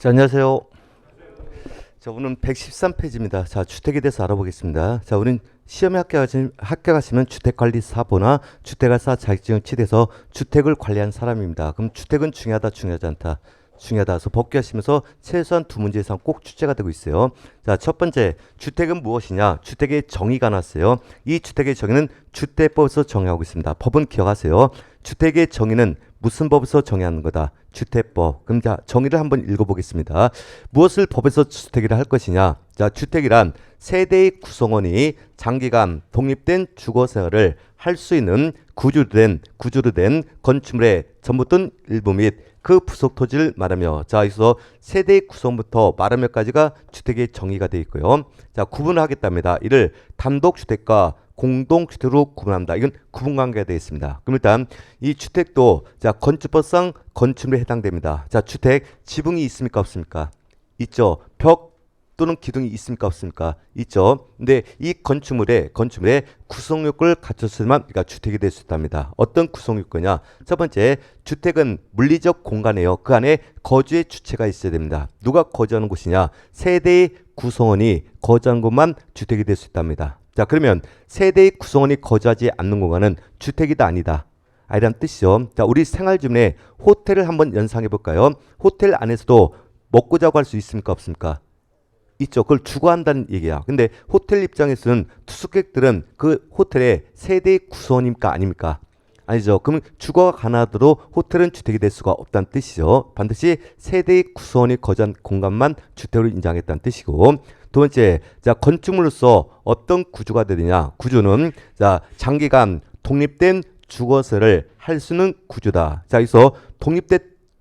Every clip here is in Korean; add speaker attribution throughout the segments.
Speaker 1: 자, 안녕하세요. 자, 오늘은 113페이지입니다. 자, 주택에 대해서 알아보겠습니다. 자, 우리는 시험에 합격하시면 주택관리사보나 주택알사 자격증을 취득해서 주택을 관리한 사람입니다. 그럼 주택은 중요하다, 중요하지 않다? 중요하다. 그래서 복귀하시면서 최소한 두 문제 이상 꼭 출제가 되고 있어요. 자, 첫 번째, 주택은 무엇이냐? 주택의 정의가 나왔어요. 이 주택의 정의는 주택법에서 정의하고 있습니다. 법은 기억하세요. 주택의 정의는 무슨 법에서 정의하는 거다? 주택법. 그럼 자, 정의를 한번 읽어보겠습니다. 무엇을 법에서 주택이라 할 것이냐? 자, 주택이란 세대의 구성원이 장기간 독립된 주거 생활을 할 수 있는 구조로 된 건축물의 전부 또는 일부 및 그 부속 토지를 말하며, 자, 여기서 세대의 구성부터 말하며까지가 주택의 정의가 되어 있고요. 자, 구분을 하겠답니다. 이를 단독주택과 공동주택으로 구분합니다. 이건 구분관계가 되어 있습니다. 그럼 일단 이 주택도 자, 건축법상 건축물에 해당됩니다. 자, 주택 지붕이 있습니까, 없습니까? 있죠. 벽 또는 기둥이 있습니까, 없습니까? 있죠. 근데 이 건축물에 구성 요건을 갖췄으면 그러니까 주택이 될 수 있답니다. 어떤 구성 요건이냐? 첫 번째, 주택은 물리적 공간이에요. 그 안에 거주의 주체가 있어야 됩니다. 누가 거주하는 곳이냐? 세대의 구성원이 거주하는 곳만 주택이 될 수 있답니다. 자, 그러면 세대의 구성원이 거주하지 않는 공간은 주택이다, 아니다? 아니란 뜻이죠. 자, 우리 생활 주변에 호텔을 한번 연상해 볼까요? 호텔 안에서도 먹고 자고 할 수 있습니까, 없습니까? 있죠. 그걸 주거한다는 얘기야. 근데 호텔 입장에서는 투숙객들은 그 호텔의 세대의 구성원입니까, 아닙니까? 아니죠. 그러면 주거가 가능하도록 호텔은 주택이 될 수가 없다는 뜻이죠. 반드시 세대의 구성원이 거주한 공간만 주택으로 인정하겠다는 뜻이고, 두 번째, 자, 건축물로서 어떤 구조가 되느냐? 구조는 자, 장기간 독립된 주거세를 할 수 있는 구조다. 자, 여기서 독립된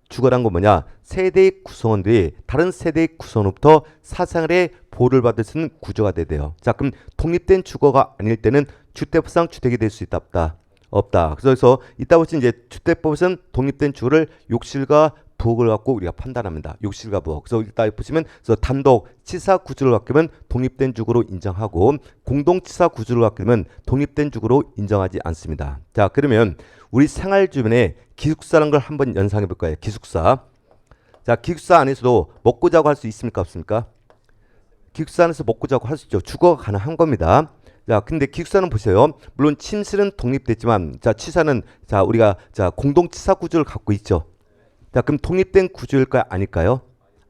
Speaker 1: 주거란 건 뭐냐? 세대의 구성원들이 다른 세대의 구성원부터 사생활의 보호를 받을 수 있는 구조가 돼야. 자, 그럼 독립된 주거가 아닐 때는 주택법상 주택이 될 수 있다, 없다? 없다. 그래서 이따 보시면 이제 주택법에서는 독립된 주거를 욕실과 부엌을 갖고 우리가 판단합니다. 욕실과 부엌. 그래서 이따 보시면 그래서 단독 치사 구조를 갖게 되면 독립된 주거로 인정하고, 공동 치사 구조를 갖게 되면 독립된 주거로 인정하지 않습니다. 자, 그러면 우리 생활 주변에 기숙사라는 걸 한번 연상해 볼 거예요. 기숙사. 자, 기숙사 안에서도 먹고 자고 할 수 있습니까, 없습니까? 기숙사 안에서 먹고 자고 할 수 있죠. 주거가 가능한 겁니다. 자, 근데 기숙사는 보세요. 물론 침실은 독립됐지만, 자, 치사는 자, 우리가 자, 공동 치사 구조를 갖고 있죠. 자, 그럼 독립된 구조일까요, 아닐까요?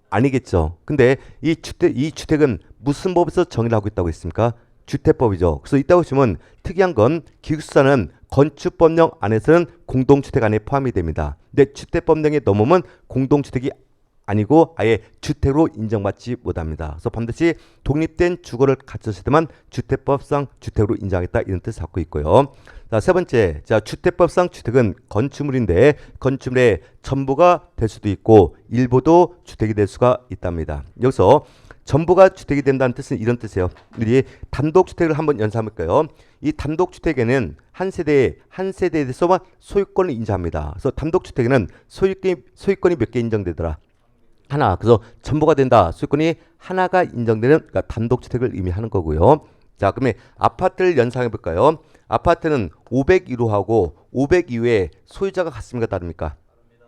Speaker 1: 아니겠죠. 근데 이 주택은 무슨 법에서 정의를 하고 있다고 했습니까? 주택법이죠. 그래서 이따 보시면 특이한 건 기숙사는 건축법령 안에서는 공동주택 안에 포함이 됩니다. 근데 주택법령에 넘으면 공동주택이 아니고 아예 주택으로 인정받지 못합니다. 그래서 반드시 독립된 주거를 갖췄을 때만 주택법상 주택으로 인정하겠다, 이런 뜻을 갖고 있고요. 자, 세 번째, 자, 주택법상 주택은 건축물인데 건축물의 전부가 될 수도 있고 일부도 주택이 될 수가 있답니다. 여기서 전부가 주택이 된다는 뜻은 이런 뜻이에요. 우리 단독주택을 한번 연상해볼까요? 이 단독주택에는 한 세대에 대해서만 소유권을 인정합니다. 그래서 단독주택에는 소유권이 몇 개 인정되더라? 하나. 그래서 전부가 된다. 소유권이 하나가 인정되는, 그러니까 단독주택을 의미하는 거고요. 자, 그러면 아파트를 연상해 볼까요? 아파트는 501호하고 502호의 소유자가 같습니까, 다릅니까?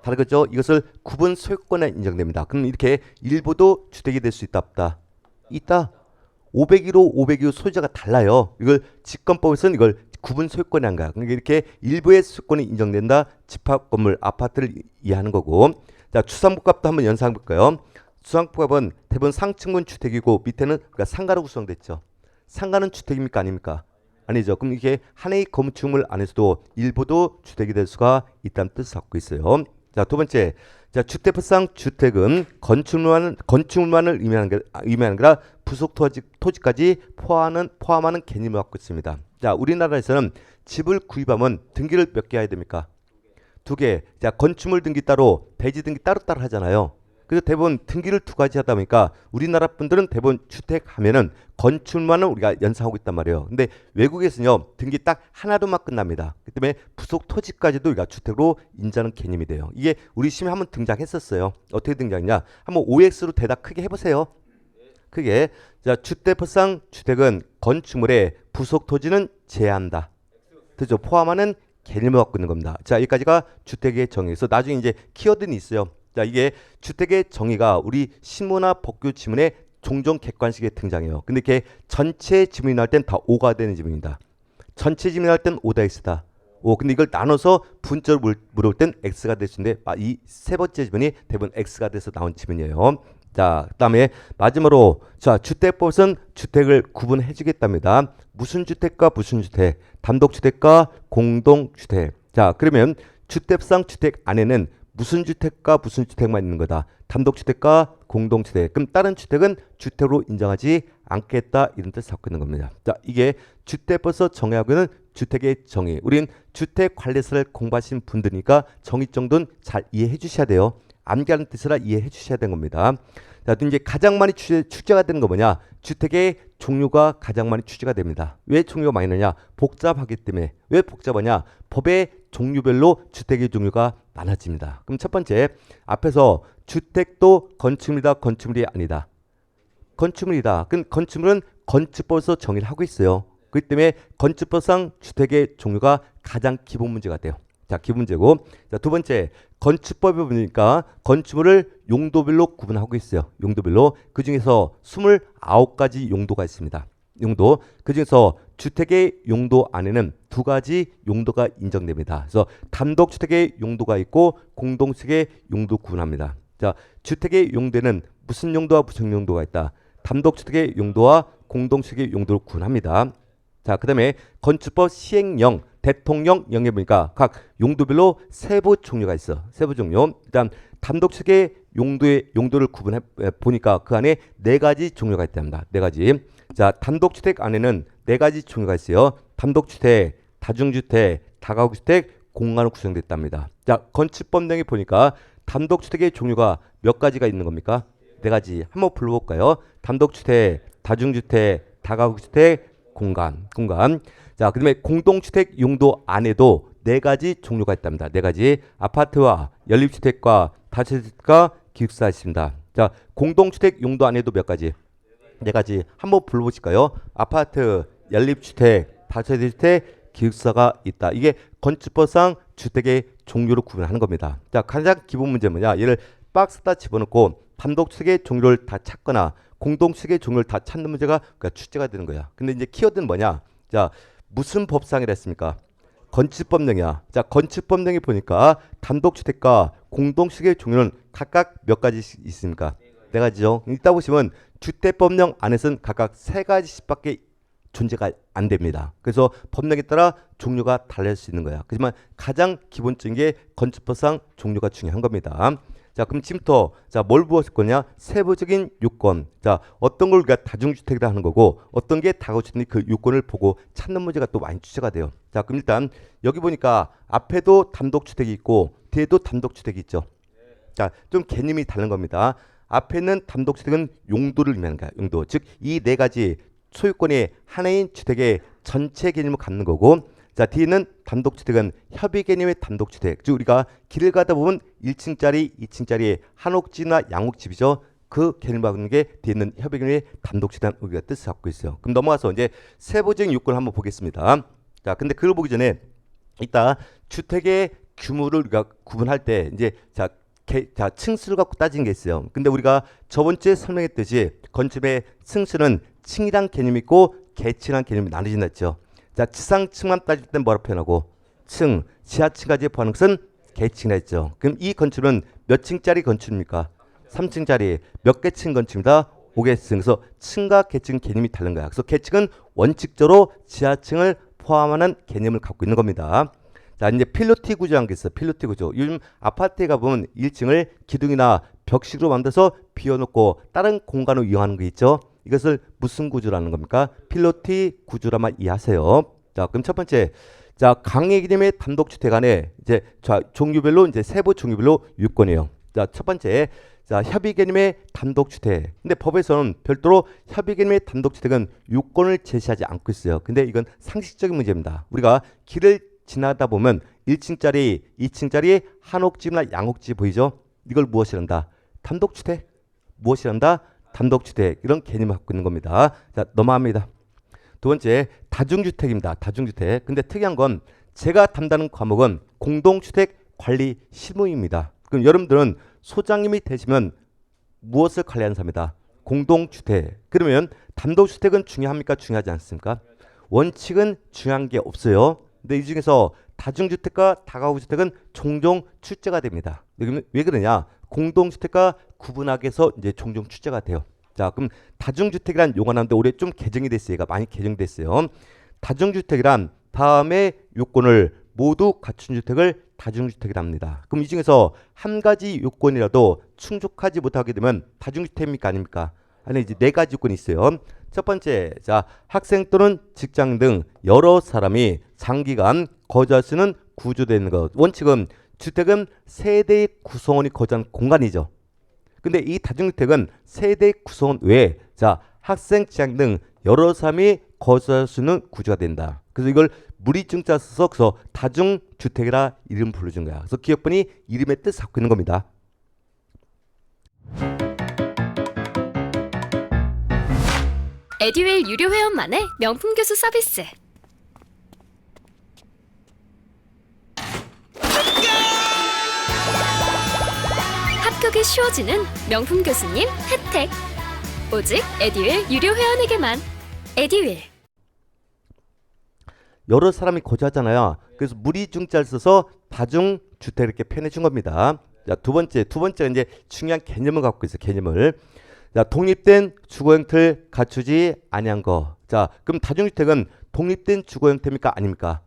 Speaker 1: 다르겠죠? 이것을 구분 소유권에 인정됩니다. 그럼 이렇게 일부도 주택이 될 수 있다, 없다? 있다. 501호, 502호 소유자가 달라요. 이걸 직권법에서는 이걸 구분 소유권이 한 거야. 그러니까 이렇게 일부의 소유권이 인정된다. 집합 건물, 아파트를 이해하는 거고. 자, 주상복합도 한번 연상해 볼까요? 주상복합은 대부분 상층분 주택이고 밑에는 그러니까 상가로 구성됐죠. 상가는 주택입니까, 아닙니까? 아니죠. 그럼 이게 하나의 건축물 안에서도 일부도 주택이 될 수가 있다는 뜻을 갖고 있어요. 자, 두 번째, 자, 주택법상 주택은 건축물만을 의미하는 게 아니라 부속 토지까지 포함하는 개념을 갖고 있습니다. 자, 우리나라에서는 집을 구입하면 등기를 몇 개 해야 됩니까? 두 개. 자, 건축물 등기 따로, 대지 등기 따로따로 하잖아요. 그래서 대부분 등기를 두 가지 하다 보니까 우리나라 분들은 대부분 주택 하면은 건축물만을 우리가 연상하고 있단 말이에요. 근데 외국에서는요, 등기 딱 하나로만 끝납니다. 그 때문에 부속 토지까지도 우리가 주택으로 인정하는 개념이 돼요. 이게 우리 시험에 한번 등장했었어요. 어떻게 등장했냐? 한번 OX로 대답 크게 해보세요. 크게. 자, 주택법상 주택은 건축물의 부속 토지는 제한한다. 그죠? 포함하는 개념을 갖고 있는 겁니다. 자, 여기까지가 주택의 정의에서 나중에 이제 키워드는 있어요. 자, 이게 주택의 정의가 우리 신문이나 법규 지문에 종종 객관식에 등장해요. 근데 이게 전체 지문이 나올 땐 다 O가 되는 지문입니다. 전체 지문이 나올 땐 O다 X다. 오, 근데 이걸 나눠서 분자로 물을 땐 X가 될 수 있는데 이 세 번째 지문이 대부분 X가 돼서 나온 지문이에요. 자, 그다음에 마지막으로 자, 주택법은 주택을 구분해 주겠답니다. 무슨 주택과 무슨 주택, 단독주택과 공동주택. 자, 그러면 주택상 주택 안에는 무슨 주택과 무슨 주택만 있는 거다. 단독주택과 공동주택. 그럼 다른 주택은 주택으로 인정하지 않겠다. 이런 뜻을 갖고 있는 겁니다. 자, 이게 주택법에서 정의하고 있는 주택의 정의. 우린 주택관리사를 공부하신 분들이니까 정의 정도는 잘 이해해 주셔야 돼요. 암기하는 뜻이라 이해해 주셔야 되는 겁니다. 자, 또 이제 가장 많이 출제가 되는 거 뭐냐? 주택의 종류가 가장 많이 출제가 됩니다. 왜 종류가 많이 나냐? 복잡하기 때문에. 왜 복잡하냐? 법의 종류별로 주택의 종류가 많아집니다. 그럼 첫 번째, 앞에서 주택도 건축물이다, 건축물이 아니다. 건축물이다. 그럼 건축물은 건축법에서 정의를 하고 있어요. 그렇기 때문에 건축법상 주택의 종류가 가장 기본 문제가 돼요. 자, 기본 문제고. 자, 두 번째, 건축법에 보니까 건축물을 용도별로 구분하고 있어요. 용도별로. 그 중에서 29가지 용도가 있습니다. 용도. 그 중에서 주택의 용도 안에는 두 가지 용도가 인정됩니다. 그래서 단독주택의 용도가 있고 공동주택의 용도 구분합니다. 자, 주택의 용도에는 무슨 용도와 무슨 용도가 있다. 단독주택의 용도와 공동주택의 용도를 구분합니다. 자, 그 다음에 건축법 시행령, 대통령령에 보니까 각 용도별로 세부 종류가 있어. 세부 종류. 일단 단독주택의 용도를 구분해 보니까 그 안에 네 가지 종류가 있답니다. 네 가지. 자, 단독주택 안에는 네 가지 종류가 있어요. 단독주택, 다중주택, 다가구주택, 공간으로 구성됐답니다. 자, 건축법령에 보니까 단독주택의 종류가 몇 가지가 있는 겁니까? 네 가지. 한번 불러볼까요? 단독주택, 다중주택, 다가구주택, 공간. 자, 그다음에 공동주택 용도 안에도 네 가지 종류가 있답니다. 네 가지. 아파트와 연립주택과 다주택과 기숙사 있습니다. 자, 공동주택 용도 안에도 몇 가지? 네 가지. 한번 불러보실까요? 아파트, 연립주택, 다주택, 기숙사가 있다. 이게 건축법상 주택의 종류를 구분하는 겁니다. 자, 가장 기본 문제 뭐냐? 얘를 박스에다 집어넣고 단독주택의 종류를 다 찾거나 공동주택의 종류를 다 찾는 문제가 출제가 되는 거야. 근데 이제 키워드는 뭐냐? 자, 무슨 법상이라 했습니까? 건축법령이야. 자, 건축법령에 보니까 단독주택과 공동주택의 종류는 각각 몇 가지 있습니까? 네 가지죠. 이따 보시면 주택법령 안에서는 각각 세 가지씩밖에 존재가 안 됩니다. 그래서 법령에 따라 종류가 달라질 수 있는 거야. 하지만 가장 기본적인 게 건축법상 종류가 중요한 겁니다. 자, 그럼 지금부터 자, 뭘 부었을 거냐? 세부적인 요건. 자, 어떤 걸 우리가 다중주택이라 하는 거고 어떤 게 다가구주택이 그 요건을 보고 찾는 문제가 또 많이 출제가 돼요. 자, 그럼 일단 여기 보니까 앞에도 단독주택이 있고 뒤에도 단독주택이 있죠. 자, 좀 개념이 다른 겁니다. 앞에는 단독주택은 용도를 의미하는 거야. 용도. 즉 이 네 가지 소유권이 하나인 주택의 전체 개념을 갖는 거고 자, 뒤에는 단독주택은 협의 개념의 단독주택. 즉 우리가 길을 가다 보면 1층짜리, 2층짜리 한옥집이나 양옥집이죠. 그 개념을 갖는 게 뒤에 있는 협의 개념의 단독주택 우리가 뜻을 갖고 있어요. 그럼 넘어가서 이제 세부적인 요건을 한번 보겠습니다. 자, 근데 그걸 보기 전에 이따 주택의 규모를 우리가 구분할 때 이제 자, 층수를 갖고 따지는 게 있어요. 근데 우리가 저번 주에 설명했듯이 건축의 층수는 층이란 개념이 있고 계층이란 개념이 나눠진다 했죠. 자, 지상층만 따질 땐 뭐라 표현하고 층, 지하층까지 포함하는 것은 계층이라 했죠. 그럼 이 건축은 몇 층짜리 건축입니까? 3층짜리. 몇 개층 건축입니다? 5개층. 그래서 층과 계층 개념이 다른 거야. 그래서 계층은 원칙적으로 지하층을 포함하는 개념을 갖고 있는 겁니다. 자, 이제 필로티 구조라는 게 있어요. 필로티 구조. 요즘 아파트에 가보면 1층을 기둥이나 벽식으로 만들어서 비워놓고 다른 공간을 이용하는 게 있죠. 이것을 무슨 구조라는 겁니까? 필로티 구조라만 이해하세요. 자, 그럼 첫 번째, 자, 강의 개념의 단독주택 안에 이제 자, 종류별로 이제 세부 종류별로 요건이에요. 자, 첫 번째, 자, 협의 개념의 단독주택. 근데 법에서는 별도로 협의 개념의 단독주택은 요건을 제시하지 않고 있어요. 근데 이건 상식적인 문제입니다. 우리가 길을 지나다 보면 1층짜리, 2층짜리 한옥집이나 양옥집 보이죠? 이걸 무엇이란다? 단독주택. 무엇이란다? 단독주택. 이런 개념을 갖고 있는 겁니다. 자, 넘어갑니다. 두 번째, 다중주택입니다. 다중주택. 근데 특이한 건 제가 담당하는 과목은 공동주택 관리 실무입니다. 그럼 여러분들은 소장님이 되시면 무엇을 관리하는 사람이다? 공동주택. 그러면 단독주택은 중요합니까? 중요하지 않습니까? 원칙은 중요한 게 없어요. 근데 이 중에서 다중주택과 다가구주택은 종종 출제가 됩니다. 왜 그러냐? 공동주택과 구분하기 위해서 이제 종종 출제가 돼요. 자, 그럼 다중주택이란 용어가 나오는데 올해 좀 개정이 됐어요. 얘가 많이 개정됐어요. 다중주택이란 다음의 요건을 모두 갖춘 주택을 다중주택이라 합니다. 그럼 이 중에서 한 가지 요건이라도 충족하지 못하게 되면 다중주택입니까? 아닙니까? 아니, 이제 네 가지 요건이 있어요. 첫 번째, 자, 학생 또는 직장 등 여러 사람이 장기간 거주할 수 있는 구조되는 것. 원칙은 주택은 세대의 구성원이 거주하는 공간이죠. 근데 이 다중주택은 세대 구성원 외에 자, 학생, 직장 등 여러 사람이 거주할 수 있는 구조가 된다. 그래서 이걸 무리증자 써서 그래서 다중주택이라 이름 불러준 거야. 그래서 기업분이 이름의 뜻을 갖고 있는 겁니다.
Speaker 2: 에듀윌 유료 회원만의 명품 교수 서비스. 합격이 쉬워지는 명품 교수님 혜택. 오직 에듀윌 유료 회원에게만. 에듀윌.
Speaker 1: 여러 사람이 거주하잖아요. 그래서 무리중자를 써서 다중주택 이렇게 표현해 준 겁니다. 자, 두 번째가 이제 중요한 개념을 갖고 있어요. 개념을. 자, 독립된 주거 형태를 갖추지 아니한 거. 자, 그럼 다중주택은 독립된 주거 형태입니까? 아닙니까?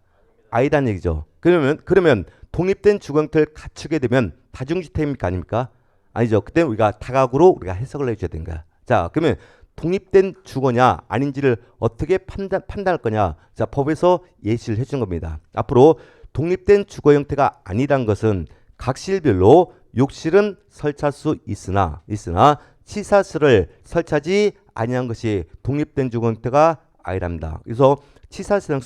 Speaker 1: 아니란 얘기죠. 그러면 독립된 주거 형태를 갖추게 되면 다중주택입니까? 아닙니까? 아니죠. 그때 우리가 다각으로 우리가 해석을 해줘야 되는 거야. 자, 그러면 독립된 주거냐 아닌지를 어떻게 판단할 거냐. 자, 법에서 예시를 해준 겁니다. 앞으로 독립된 주거 형태가 아니란 것은 각실별로 욕실은 설치할 수 있으나 치사실을 설치하지 아니한 것이 독립된 주거 형태가 아니랍니다. 그래서 치사실은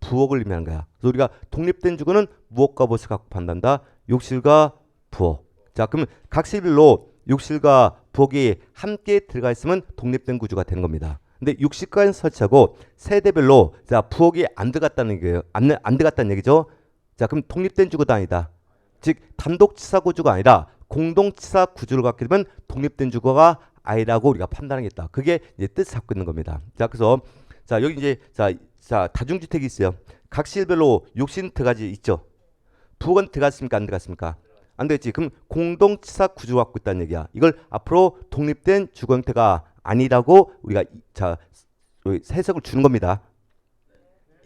Speaker 1: 부엌을 의미하는 거야. 그래서 우리가 독립된 주거는 무엇과 무엇을 갖고 판단한다? 욕실과 부엌. 자, 그러면 각실별로 욕실과 부엌이 함께 들어가 있으면 독립된 구조가 되는 겁니다. 근데 욕실까지 설치하고 세대별로 자, 부엌이 안 들어갔다는 얘기예요. 안 들어갔다는 얘기죠. 자, 그럼 독립된 주거도 아니다. 즉 단독치사 구조가 아니라 공동치사 구조를 갖게 되면 독립된 주거가 아니라고 우리가 판단하겠다. 그게 이제 뜻을 갖고 있는 겁니다. 자, 그래서 자, 여기 이제 자, 다중주택이 있어요. 각실별로 욕실 들어가지 있죠. 부엌은 들어갔습니까? 안 들어갔습니까? 안 되겠지. 그럼 공동치사 구조 갖고 있다는 얘기야. 이걸 앞으로 독립된 주거 형태가 아니라고 우리가 자, 해석을 주는 겁니다.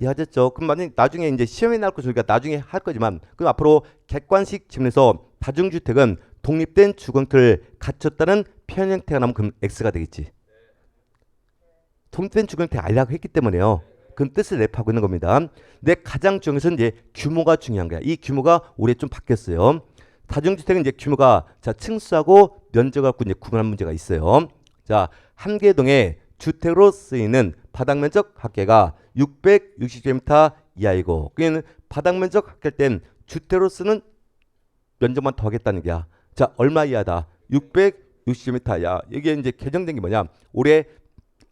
Speaker 1: 이해하셨죠? 그럼 만약 나중에 이제 시험에 나올 것을 우리가 나중에 할 거지만 그럼 앞으로 객관식 질문에서 다중주택은 독립된 주거 형태를 갖췄다는 표현 형태가 나오면 그럼 X가 되겠지. 독립된 주거 형태가 아니라고 했기 때문에요. 그런 뜻을 내포하고 있는 겁니다. 근데 가장 중요한 것은 이제 규모가 중요한 거야. 이 규모가 올해 좀 바뀌었어요. 다중주택은 이제 규모가 자, 층수하고 면적을 갖고 이제 구분한 문제가 있어요. 자, 한계동에 주택으로 쓰이는 바닥 면적 합계가 660제곱미터 이하이고, 그게는 바닥 면적 합계할 땐 주택으로 쓰는 면적만 더하겠다는 얘기야. 자, 얼마 이하다? 660제곱미터 이하. 이게 이제 개정된 게 뭐냐? 올해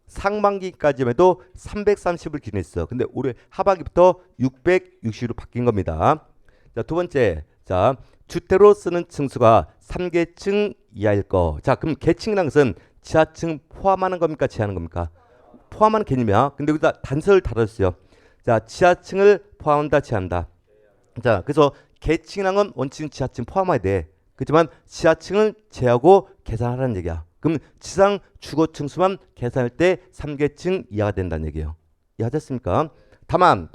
Speaker 1: 상반기까지만 해도 330을 기준했어. 근데 올해 하반기부터 660으로 바뀐 겁니다. 자, 두 번째. 자, 주택으로 쓰는 층수가 3계층 이하일 거. 자, 그럼 계층이라는 것은 지하층 포함하는 겁니까? 제한하는 겁니까? 포함하는 개념이야. 근데 여기다 단서를 달아줬어요. 자, 지하층을 포함한다, 제한한다. 자, 그래서 계층이라는 건 원칙은 지하층 포함해야 돼. 그렇지만 지하층을 제하고 계산하라는 얘기야. 그럼 지상 주거 층수만 계산할 때 3계층 이하가 된다는 얘기예요. 이해하셨습니까? 다만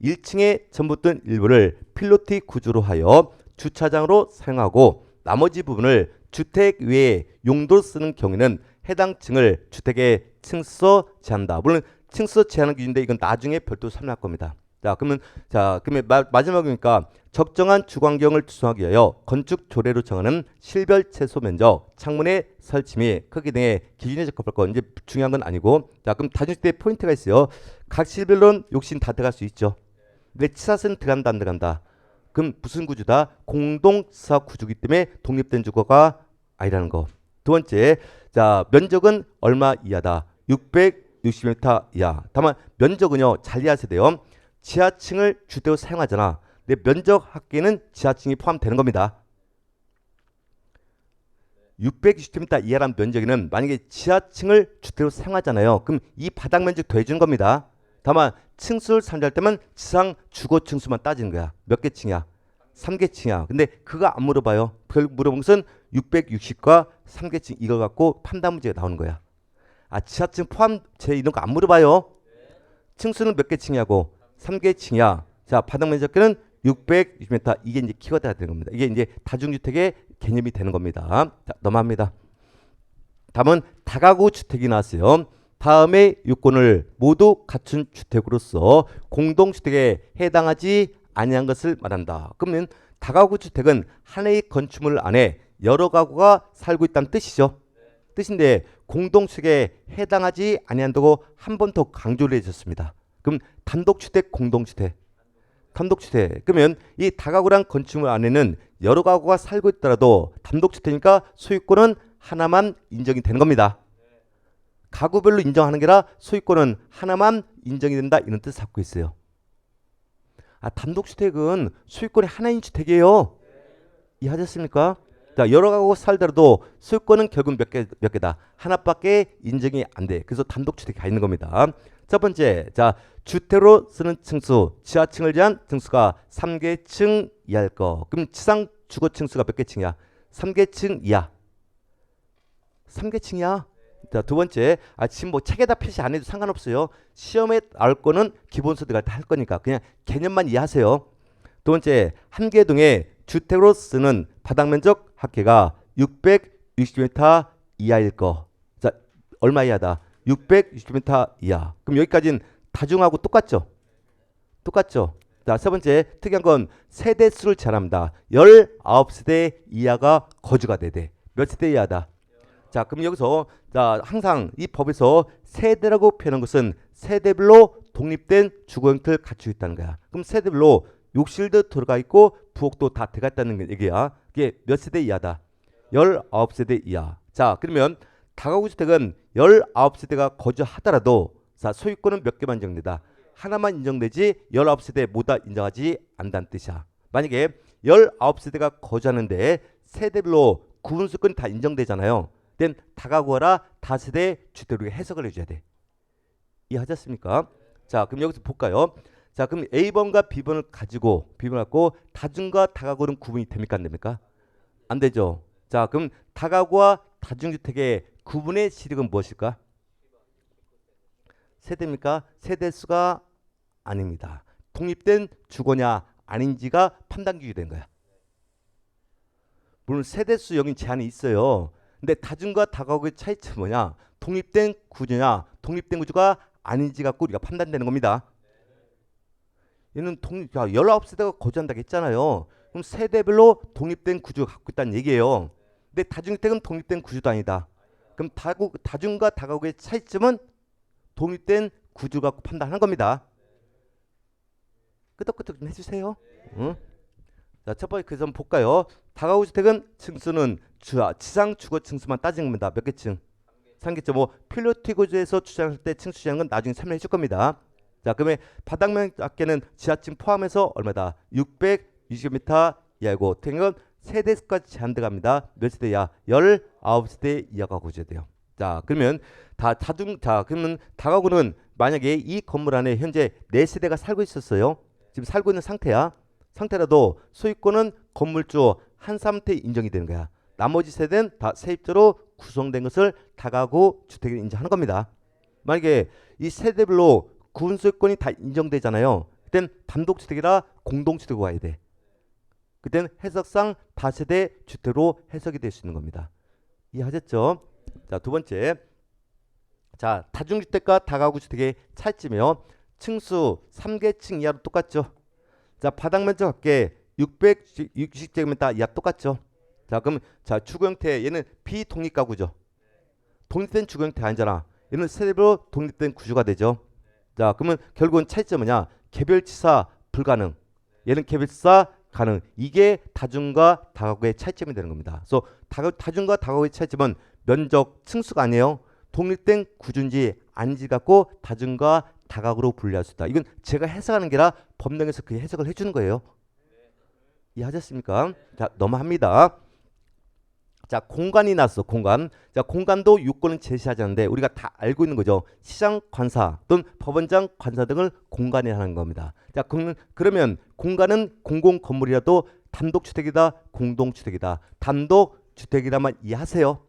Speaker 1: 1층의 전부 또는 일부를 필로티 구조로 하여 주차장으로 사용하고 나머지 부분을 주택 외에 용도로 쓰는 경우에는 해당 층을 주택의 층수서 제한한다. 물론 층수서 제한하는 기준인데 이건 나중에 별도로 설명할 겁니다. 자, 그러면 마지막이니까 적정한 주거환경을 조성하기 위하여 건축 조례로 정하는 실별 채소 면적, 창문의 설치 및 크기 등의 기준에 적합할 거. 이제 중요한 건 아니고. 자, 그럼 다중주택 포인트가 있어요. 각 실별로는 욕실 다 들어갈 수 있죠. 근데 치사는 들어간다 안 들어간다. 그럼 무슨 구조다? 공동치사 구조이기 때문에 독립된 주거가 아니라는 거. 두 번째, 자, 면적은 얼마 이하다? 660m 이하. 다만 면적은요, 잘 이해하셔야 돼요. 지하층을 주택으로 사용하잖아. 근데 면적 합계는 지하층이 포함되는 겁니다. 660m 이하란 면적에는 만약에 지하층을 주택으로 사용하잖아요. 그럼 이 바닥 면적 더해주는 겁니다. 다만 층수를 산정할 때만 지상 주거 층수만 따지는 거야. 몇 개 층이야? 3개 층이야. 근데 그거 안 물어봐요. 결국 물어본 것은 660과 3개 층 이걸 갖고 판단 문제가 나오는 거야. 아, 지하층 포함제 이런 거 안 물어봐요. 층수는 몇 개 층이냐고? 3개 층이야. 자, 바닥 면적은 660m. 이게 이제 키워드가 되는 겁니다. 이게 이제 다중주택의 개념이 되는 겁니다. 자, 넘어갑니다. 다음은 다가구 주택이 나왔어요. 다음의 요건을 모두 갖춘 주택으로서 공동주택에 해당하지 아니한 것을 말한다. 그러면 다가구 주택은 하나의 건축물 안에 여러 가구가 살고 있다는 뜻이죠. 뜻인데 공동주택에 해당하지 아니한다고 한 번 더 강조를 해줬습니다. 그럼 단독주택, 공동주택, 단독주택. 그러면 이 다가구란 건축물 안에는 여러 가구가 살고 있더라도 단독주택이니까 소유권은 하나만 인정이 되는 겁니다. 가구별로 인정하는 게 아니라 소유권은 하나만 인정이 된다 이런 뜻을 갖고 있어요. 아, 단독주택은 소유권이 하나인 주택이에요. 이해하셨습니까? 자, 여러 가구 살더라도 소유권은 결국 몇 개다? 하나밖에 인정이 안 돼. 그래서 단독주택이 가 있는 겁니다. 첫 번째, 자, 주택으로 쓰는 층수, 지하층을 제한 층수가 3개 층 이하일 거. 그럼 지상 주거 층수가 몇 개 층이야? 3개 층 이하. 3개 층이야. 자, 두 번째, 지금 뭐 책에다 표시 안 해도 상관없어요. 시험에 나올 거는 기본소득 할 때 할 거니까 그냥 개념만 이해하세요. 두 번째, 한 개 동에 주택으로 쓰는 바닥 면적 합계가 660m 이하일 거. 자, 얼마 이하다? 660m 이하. 그럼 여기까지는 다중하고 똑같죠? 똑같죠? 자, 세 번째, 특이한 건 세대수를 제한합니다. 19세대 이하가 거주가 되대. 몇 세대 이하다? 자, 그럼 여기서 자, 항상 이 법에서 세대라고 표현한 것은 세대별로 독립된 주거 형태를 갖추고 있다는 거야. 그럼 세대별로 욕실도 들어가 있고 부엌도 다 들어가 있다는 얘기야. 이게 몇 세대 이하다? 19세대 이하. 자, 그러면 다가구 주택은 19세대가 거주하더라도 자, 소유권은 몇 개만 인정된다? 하나만 인정되지 19세대 모두 인정하지 않는다는 뜻이야. 만약에 19세대가 거주하는데 세대별로 구분 소유권이 다 인정되잖아요. then 다가구하라 다세대 주택으로 해석을 해줘야 돼. 이해하셨습니까? 자, 그럼 여기서 볼까요? 자, 그럼 A번과 B번을 가지고 B번을 갖고 다중과 다가구는 구분이 됩니까 안 됩니까? 안 되죠. 자, 그럼 다가구와 다중주택의 구분의 시력은 무엇일까? 세대입니까? 세대수가 아닙니다. 독립된 주거냐 아닌지가 판단 기준이 된 거야. 물론 세대수 여긴 제한이 있어요. 근데 다중과 다가구의 차이점은 뭐냐? 독립된 구조냐 독립된 구조가 아닌지 갖고 우리가 판단되는 겁니다. 얘는 19세대가 거주한다고 했잖아요. 그럼 세대별로 독립된 구조가 갖고 있다는 얘기예요. 근데 다중주택은 독립된 구조도 아니다. 그럼 다중과 다가구의 차이점은 독립된 구조 갖고 판단하는 겁니다. 끄덕끄덕 좀 해주세요. 응? 자, 첫 번째 그 점 볼까요? 다가구 주택은 층수는 지상 주거 층수만 따지는 겁니다. 몇 개 층? 3개점. 뭐 필로티 구조에서 주장할 때 층수 주장은 건 나중에 설명해 줄 겁니다. 자, 그러면 바닥면 합계는 지하층 포함해서 얼마다? 620m 이하고 태경은 세대수까지 제한돼갑니다. 몇 세대야? 19세대 이하가 구조돼요. 자, 그러면 그러면 다가구는 만약에 이 건물 안에 현재 4세대가 살고 있었어요. 지금 살고 있는 상태라도 소유권은 건물주 한 사람한테 인정이 되는 거야. 나머지 세대는 다 세입자로 구성된 것을 다가구 주택을 인정하는 겁니다. 만약에 이 세대별로 구분 소유권이 다 인정되잖아요. 그땐 단독주택이라 공동주택으로 가야 돼. 그땐 해석상 다세대 주택으로 해석이 될 수 있는 겁니다. 이해하셨죠? 자, 두 번째. 자, 다중주택과 다가구 주택의 차이점이요. 층수 3개 층 이하로 똑같죠. 자, 바닥 면적 합계 660제곱미터 이하 똑같죠. 자, 그럼 자, 주거 형태 얘는 비독립 가구죠. 독립된 주거 형태 아니잖아. 얘는 세대별로 독립된 구조가 되죠. 자, 그러면 결국은 차이점은 뭐냐? 개별치사 불가능. 얘는 개별치사 가능. 이게 다중과 다가구의 차이점이 되는 겁니다. 그래서 다중과 다가구의 차이점은 면적, 층수가 아니에요. 독립된 구조인지 아닌지 갖고 다중과 다가구로 분류할 수 있다. 이건 제가 해석하는 게 아니라 법령에서 그 해석을 해주는 거예요. 이해하셨습니까? 자, 넘어갑니다. 자, 공간이 나왔어. 공간. 자, 공간도 요건은 제시하지 않는데 우리가 다 알고 있는 거죠. 시장 관사 또는 법원장 관사 등을 공간이 하는 겁니다. 자, 그러면 공간은 공공 건물이라도 단독주택이다, 공동주택이다. 단독주택이라만 이해하세요.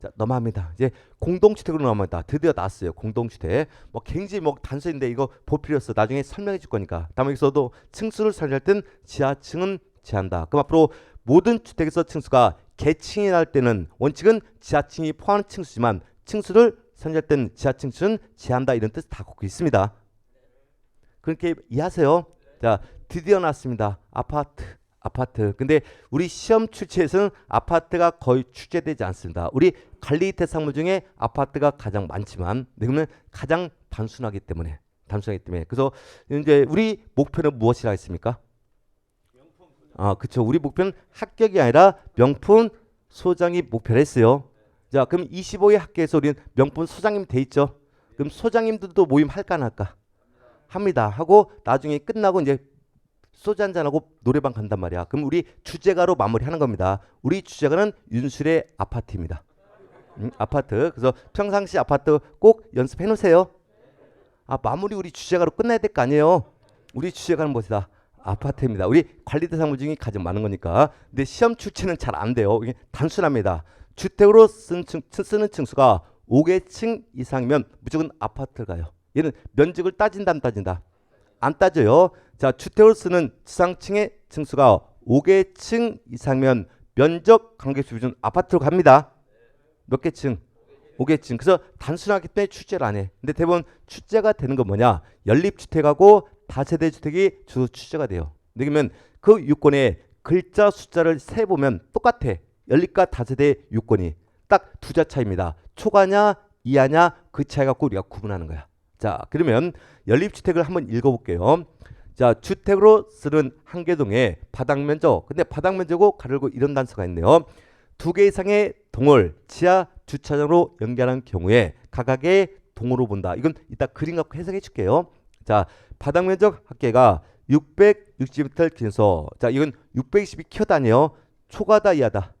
Speaker 1: 자, 넘어갑니다. 이제 공동주택으로 넘어갑니다. 드디어 나왔어요. 공동주택. 뭐 굉장히 뭐 단순인데 이거 볼 필요 없어. 나중에 설명해 줄 거니까. 다음에 여기서도 층수를 설정할 땐 지하층은 제한다. 그럼 앞으로 모든 주택에서 층수가 계층이 나올 때는 원칙은 지하층이 포함하는 층수지만 층수를 선정할 때는 지하층수는 제한다. 이런 뜻 다 갖고 있습니다. 그렇게 이해하세요. 자, 드디어 나왔습니다. 아파트. 근데 우리 시험 출제에서는 아파트가 거의 출제되지 않습니다. 우리 관리 대상물 중에 아파트가 가장 많지만 그러면 가장 단순하기 때문에 그래서 이제 우리 목표는 무엇이라 했습니까? 그쵸. 우리 목표는 합격이 아니라 명품 소장이 목표를 했어요. 자, 그럼 25회 학교에서 우리는 명품 소장님 돼 있죠. 그럼 소장님들도 모임 할까 안 할까? 합니다. 하고 나중에 끝나고 이제 소주 한잔하고 노래방 간단 말이야. 그럼 우리 주제가로 마무리하는 겁니다. 우리 주제가는 윤술의 아파트입니다. 아파트. 그래서 평상시 아파트 꼭 연습해 놓으세요. 마무리 우리 주제가로 끝나야 될 거 아니에요. 우리 주제가는 무엇이다? 아파트입니다. 우리 관리 대상물 중에 가장 많은 거니까. 근데 시험 출제는 잘 안 돼요. 이게 단순합니다. 주택으로 쓰는 층수가 5개층 이상이면 무조건 아파트를 가요. 얘는 면적을 따진다 안 따진다? 안 따져요. 자, 주택을 쓰는 지상층의 층수가 5개층 이상이면 면적 관계수 기준 아파트로 갑니다. 몇 개층? 5개층. 그래서 단순하기 때문에 출제를 안 해. 근데 대부분 출제가 되는 건 뭐냐? 연립주택하고 다세대 주택이 주로 출제가 돼요. 그러면 그 요건에 글자 숫자를 세보면 똑같아. 연립과 다세대 요건이 딱 두 자 차이입니다. 초과냐 이하냐 그 차이 갖고 우리가 구분하는 거야. 자, 그러면 연립주택을 한번 읽어볼게요. 자, 주택으로 쓰는 한개동의 바닥면적. 근데 바닥면적고 가르고 이런 단서가 있네요. 2개 이상의 동을 지하 주차장으로 연결한 경우에 각각의 동으로 본다. 이건 이따 그림 갖고 해석해 줄게요. 자, 바닥면적 합계가 660m 기준서. 자, 이건 620이 키워다니요. 초과다 이하다.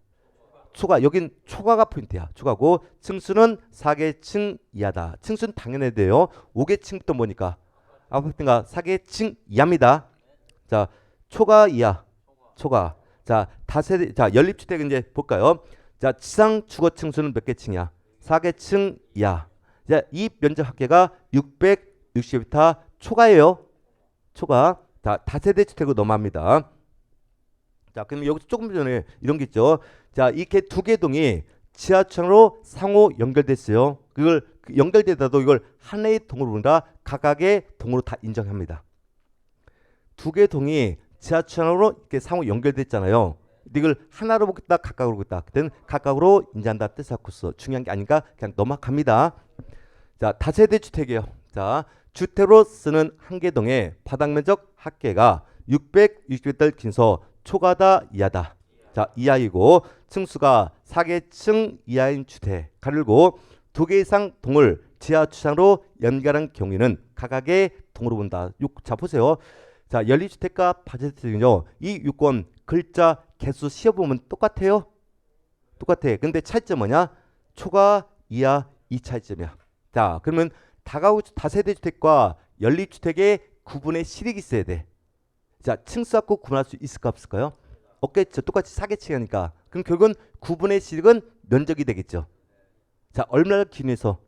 Speaker 1: 초과. 여긴 초과가 포인트야. 초과고 층수는 4개층 이하다. 층수는 당연해야 돼요. 5개층부터 뭐니까 아파트가 4개층 이하입니다. 자, 초과 이하. 초과. 자, 다세대. 자, 연립주택 이제 볼까요? 자, 지상 주거 층수는 몇 개층이야? 4개층 이하. 자, 이 면적 합계가 660m 초과예요. 초과. 자, 다세대 주택으로 넘어갑니다. 자, 그럼 여기서 조금 전에 이런 게 있죠. 자, 이렇게 2개 동이 지하철로 상호 연결됐어요. 그걸 연결되다도 이걸 하나의 동으로 본다. 각각의 동으로 다 인정합니다. 2개 동이 지하철로 이렇게 상호 연결됐잖아요. 근데 이걸 하나로 보겠다, 각각으로 보겠다. 그때는 각각으로 인정한다 뜻을 갖고 있어. 중요한 게 아니니까 그냥 넘어갑니다. 자, 다세대 주택이에요. 자, 주택으로 쓰는 한개 동의 바닥 면적 합계가 660m 긴서 초과다 이하다. 자, 이하이고 층수가 4개층 이하인 주택 가르고 2개 이상 동을 지하 주차장으로 연결한 경우에는 각각의 동으로 본다. 자, 보세요. 자, 연립주택과 다세대주택은요. 이 요건 글자 개수 씌어보면 똑같아요. 똑같아. 근데 차이점 뭐냐? 초과 이하 이 차이점이야. 자, 그러면 다가구 다세대주택과 연립주택의 구분의 실익이 있어야 돼. 자, 층수 갖고 구분할 수 있을까 없을까요? 없겠죠. 똑같이 4개층이니까. 그럼 결국은 구분의 실익은 면적이 되겠죠. 자, 얼마를 기준해서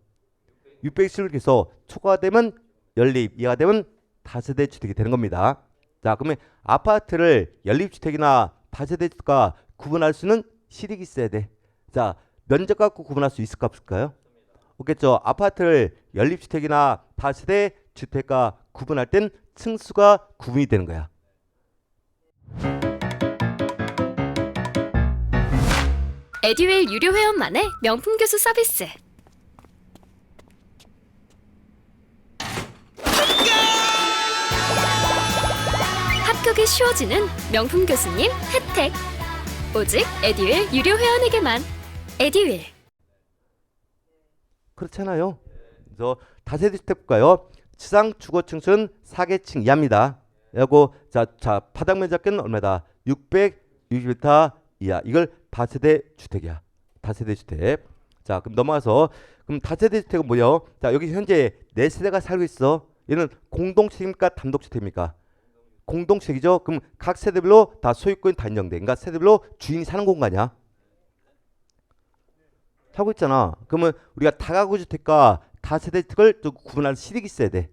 Speaker 1: 610을 해서 초과되면 연립, 이하가 되면 다세대 주택이 되는 겁니다. 자, 그러면 아파트를 연립주택이나 다세대 주택과 구분할 수는 실익이 있어야 돼. 자, 면적 갖고 구분할 수 있을까 없을까요? 없겠죠. 아파트를 연립주택이나 다세대 주택과 구분할 땐 층수가 구분이 되는 거야.
Speaker 2: 에듀윌 유료 회원만의 명품 교수 서비스. 합격이 쉬워지는 명품 교수님 혜택. 오직 에듀윌 유료 회원에게만. 에듀윌.
Speaker 1: 그렇잖아요. 그래서 다세대 주택 볼까요? 지상 주거 층수는 4개층 이하입니다. 그리고 자 바닥 면적은 얼마다? 660m 이하. 이걸 다세대 주택이야. 다세대 주택. 자, 그럼 넘어가서 그럼 다세대 주택은 뭐예요? 자, 여기 현재 네 세대가 살고 있어. 얘는 공동주택입니까? 단독주택입니까? 공동주택이죠. 그럼 각 세대별로 다 소유권이 다 인정돼. 그러니까 세대별로 주인이 사는 공간이야. 살고 있잖아. 그러면 우리가 다가구 주택과 다세대 주택을 또 구분하는 실익이 있어야 돼.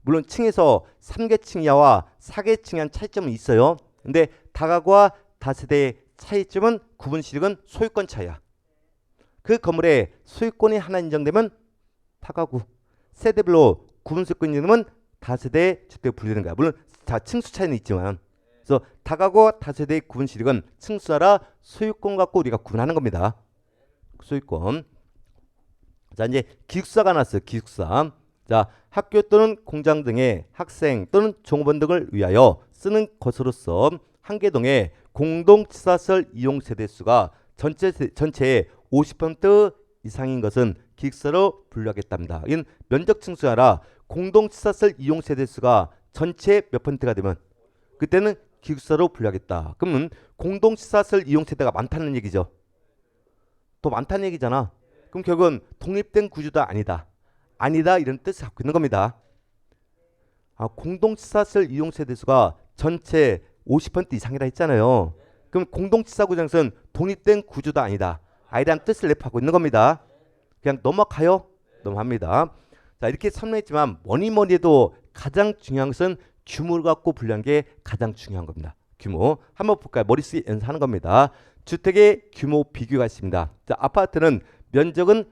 Speaker 1: 물론 층에서 3계층 이하와 4계층 이하는 차이점은 있어요. 근데 다가구와 다세대의 차이점은 구분 실익은 소유권 차이야. 그 건물에 소유권이 하나 인정되면 다가구, 세대별로 구분 소유권 인정되면 다세대 주택 불리는 거야. 물론 자 층수 차이는 있지만, 그래서 다가구 다세대의 구분 실익은 층수하라 소유권 갖고 우리가 구분하는 겁니다. 소유권. 자, 이제 기숙사가 나왔어요. 기숙사. 자, 학교 또는 공장 등의 학생 또는 종업원 등을 위하여 쓰는 것으로서 한 개 동의 공동치사시설 이용 세대 수가 전체의 50% 이상인 것은 기숙사로 분류하겠답니다. 이건 면적 층수하라 공동치사시설 이용 세대 수가 전체 몇 퍼센트가 되면 그때는 기숙사로 분류하겠다. 그러면 공동치사시설 이용 세대가 많다는 얘기죠. 더 많다는 얘기잖아. 그럼 결국은 독립된 구조도 아니다. 아니다 이런 뜻을 갖고 있는 겁니다. 공동치사시설 이용 세대 수가 전체 50% 이상이라 했잖아요. 그럼 공동치사 구장에서는 독립된 구조도 아니다. 아니라는 뜻을 내포하고 있는 겁니다. 그냥 넘어가요. 넘어갑니다. 자, 이렇게 설명했지만 뭐니 해도 가장 중요한 것은 규모를 갖고 분류한 게 가장 중요한 겁니다. 규모. 한번 볼까요? 머릿속에 연상하는 겁니다. 주택의 규모 비교가 있습니다. 자, 아파트는 면적은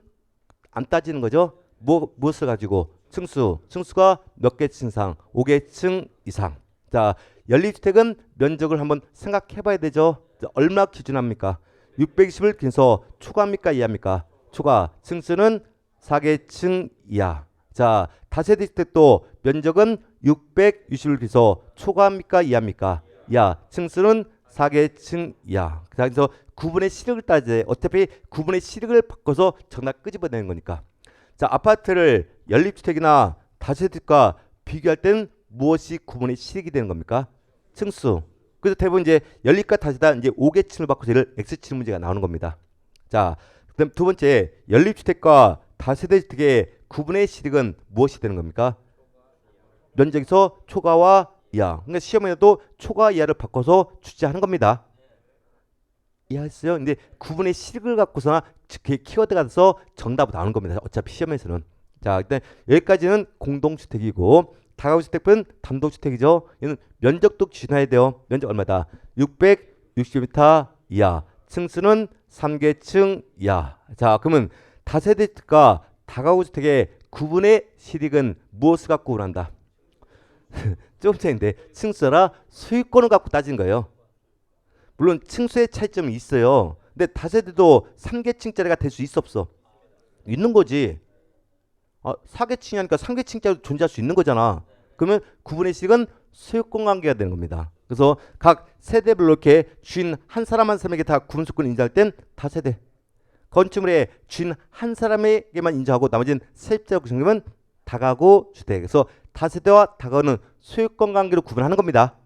Speaker 1: 안 따지는 거죠. 무엇을 가지고? 층수가 몇 개층 이상? 5개층 이상. 자, 연립주택은 면적을 한번 생각해 봐야 되죠. 자, 얼마 기준합니까? 620을 기준해서 초과합니까? 이하입니까? 초과. 층수는 4개층 이하. 자, 다세대 주택도 면적은 660을 기준해서 초과합니까? 이하입니까? 이하. 층수는 4개층 이하. 그래서 구분의 실익을 따져야 어차피 구분의 실익을 바꿔서 정답 끄집어내는 거니까. 자, 아파트를 연립주택이나 다세대주택과 비교할 때는 무엇이 구분의 실익이 되는 겁니까? 층수. 그래서 대부분 이제 연립과 다세대다 이제 5계층을 바꿔서 이를 X치 문제가 나오는 겁니다. 자, 그다음 두 번째 연립주택과 다세대주택의 구분의 실익은 무엇이 되는 겁니까? 면적에서 초과와 이하. 그러니까 시험에도 초과 이하를 바꿔서 출제하는 겁니다. 이해했어요? 근데 구분의 실익을 갖고서나 키워드가 돼서 정답이 나오는 겁니다. 어차피 시험에서는. 자, 일단 여기까지는 공동주택이고 다가구주택은 단독주택이죠. 얘는 면적도 기준해야 돼요. 면적 얼마다? 660m 이하. 층수는 3계층 이하. 자, 그러면 다세대주택과 다가구주택의 구분의 실익은 무엇을 갖고 구분한다? 조금 차이인데 층수라 소유권을 갖고 따진 거예요. 물론 층수의 차이점이 있어요. 근데 다세대도 3계층짜리가 될 수 있어 없어? 있는 거지. 4계층이니까 3계층짜리도 존재할 수 있는 거잖아. 그러면 구분의 식은 소유권 관계가 되는 겁니다. 그래서 각 세대별로 이렇게 주인 한 사람 한 사람에게 다 구분 소유권 인정할 땐 다세대. 건축물에 주인 한 사람에게만 인정하고 나머지는 세입자라고 정하면 다가구 주택. 그래서 다세대와 다가구는 소유권 관계로 구분하는 겁니다.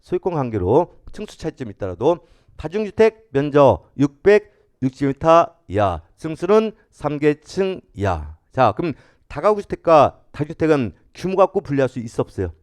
Speaker 1: 소유권 관계로 층수 차이점이 있더라도 다중주택 면적 660m 이하, 층수는 3계층 이하. 자, 그럼 다가구 주택과 다주택은 규모 갖고 분리할 수 있어 없어요?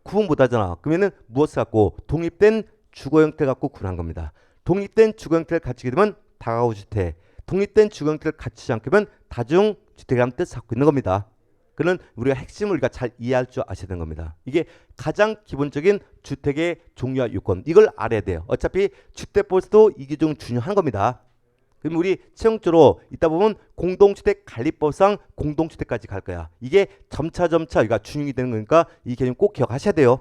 Speaker 1: 구분 못하잖아. 그러면은 무엇을 갖고? 독립된 주거 형태를 갖고 구분한 겁니다. 독립된 주거 형태를 갖추게 되면 다가구 주택, 독립된 주거 형태를 갖추지 않게 되면 다중주택이라는 뜻을 갖고 있는 겁니다. 그는 우리가 핵심을 우리가 잘 이해할 줄 아셔야 되는 겁니다. 이게 가장 기본적인 주택의 종류와 요건. 이걸 알아야 돼요. 어차피 주택법에서도 이 기준 중요한 겁니다. 그럼 우리 최종적으로 이따 보면 공동주택 관리법상 공동주택까지 갈 거야. 이게 점차 우리가 준용이 되는 거니까 이 개념 꼭 기억하셔야 돼요.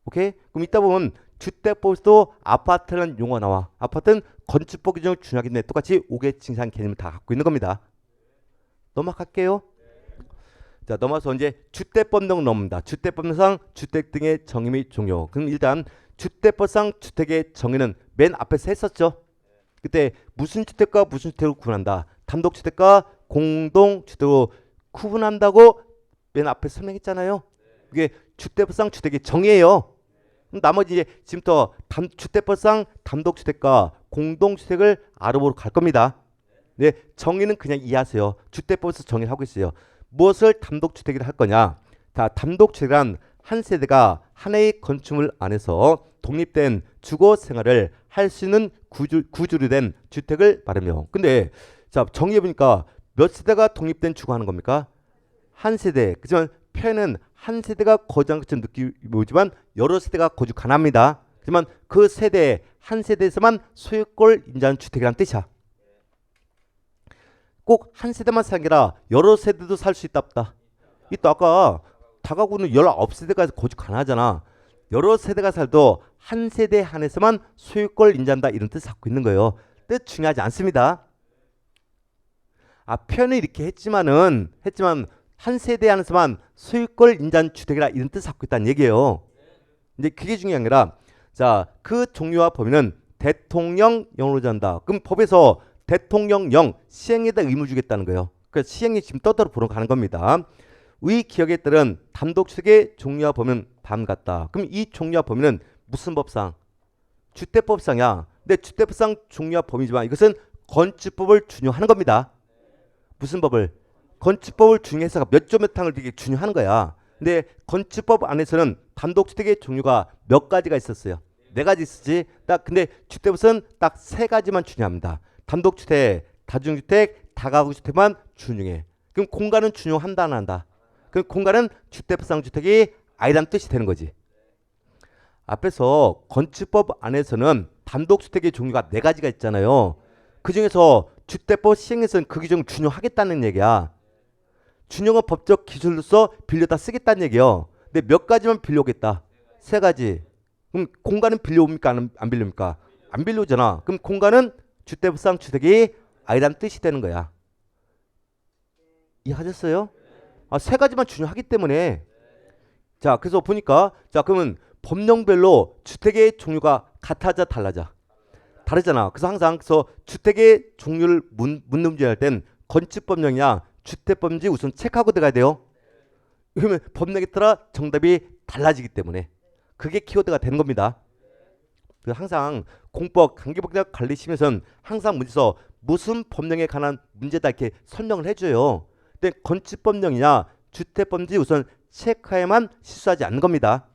Speaker 1: 오케이? 그럼 이따 보면 주택법에서도 아파트라는 용어 나와. 아파트는 건축법 기준을 준용하기 때문에 똑같이 5계층 이상 개념을 다 갖고 있는 겁니다. 넘어갈게요. 자, 넘어서 이제 주택법 등 넘습니다. 주택법상 주택 등의 정의 및 종요. 그럼 일단 주택법상 주택의 정의는 맨 앞에서 했었죠. 그때 무슨 주택과 무슨 주택으로 구분한다. 단독주택과 공동주택으로 구분한다고 맨 앞에 설명했잖아요. 이게 주택법상 주택의 정의예요. 그럼 나머지 이제 지금부터 주택법상 단독주택과 공동주택을 알아보러 갈 겁니다. 네, 정의는 그냥 이해하세요. 주택법에서 정의를 하고 있어요. 무엇을 단독주택이라 할 거냐? 자, 단독주택이란 한 세대가 하나의 건축물 안에서 독립된 주거 생활을 할 수 있는 구조로 된 주택을 말하며. 근데 자, 정의해 보니까 몇 세대가 독립된 주거하는 겁니까? 한 세대. 그렇지만 표현은 한 세대가 거주한 것처럼 느끼지만 여러 세대가 거주 가능합니다. 하지만 그 세대 한 세대에서만 소유권을 인정하는 주택이라는 뜻이야. 꼭 한 세대만 사는 게 아니라 여러 세대도 살 수 있다 없다. 이 또 아까 다가구는 19세대가 거주 가능하잖아. 여러 세대가 살도 한 세대 한에서만 소유권을 인정한다 이런 뜻을 갖고 있는 거예요. 뜻 중요하지 않습니다. 표현을 이렇게 했지만 한 세대 안에서만 소유권을 인정한 주택이라 이런 뜻을 갖고 있다는 얘기예요. 이제 그게 중요한 게 아니라 자, 그 종류와 범위는 대통령령으로 잔다. 그럼 법에서 대통령령 시행에다 의무 주겠다는 거예요. 그래서 시행이 지금 떠들어 보러 가는 겁니다. 위 기억에 따른 단독주택의 종류와 범위는 다음 같다. 그럼 이 종류와 범위는 무슨 법상? 주택법상이야. 근데 주택법상 종류와 범위지만 이것은 건축법을 준용하는 겁니다. 무슨 법을? 건축법을 준용해서 몇 조 몇 항을 되게 준용하는 거야. 근데 건축법 안에서는 단독주택의 종류가 몇 가지가 있었어요. 네 가지 있었지. 근데 주택법은 딱 세 가지만 준용합니다. 단독주택, 다중주택, 다가구주택만 준용해. 그럼 공간은 준용한다 안 한다? 그럼 공간은 주택법상 주택이 아니라는 뜻이 되는 거지. 앞에서 건축법 안에서는 단독주택의 종류가 네 가지가 있잖아요. 그 중에서 주택법 시행에서는 그 규정을 준용하겠다는 얘기야. 준용은 법적 기술로서 빌려다 쓰겠다는 얘기예요. 근데 몇 가지만 빌려오겠다. 세 가지. 그럼 공간은 빌려옵니까? 안 빌려옵니까? 안 빌려오잖아. 그럼 공간은 주택법상 주택이 아니라는 뜻이 되는 거야. 이해하셨어요? 세 가지만 준용하기 때문에. 자, 그래서 보니까 자, 그러면 법령별로 주택의 종류가 같아져 달라져. 다르잖아. 그래서 항상 주택의 종류를 문제할 땐 건축법령이야 주택법인지 우선 체크하고 들어가야 돼요. 그러면 법령에 따라 정답이 달라지기 때문에 그게 키워드가 되는 겁니다. 그래서 항상 공법 강기법령 관리심에서는 항상 문제에서 무슨 법령에 관한 문제다 이렇게 설명을 해줘요. 근데 건축법령이냐 주택법인지 우선 체크해야만 실수하지 않는 겁니다.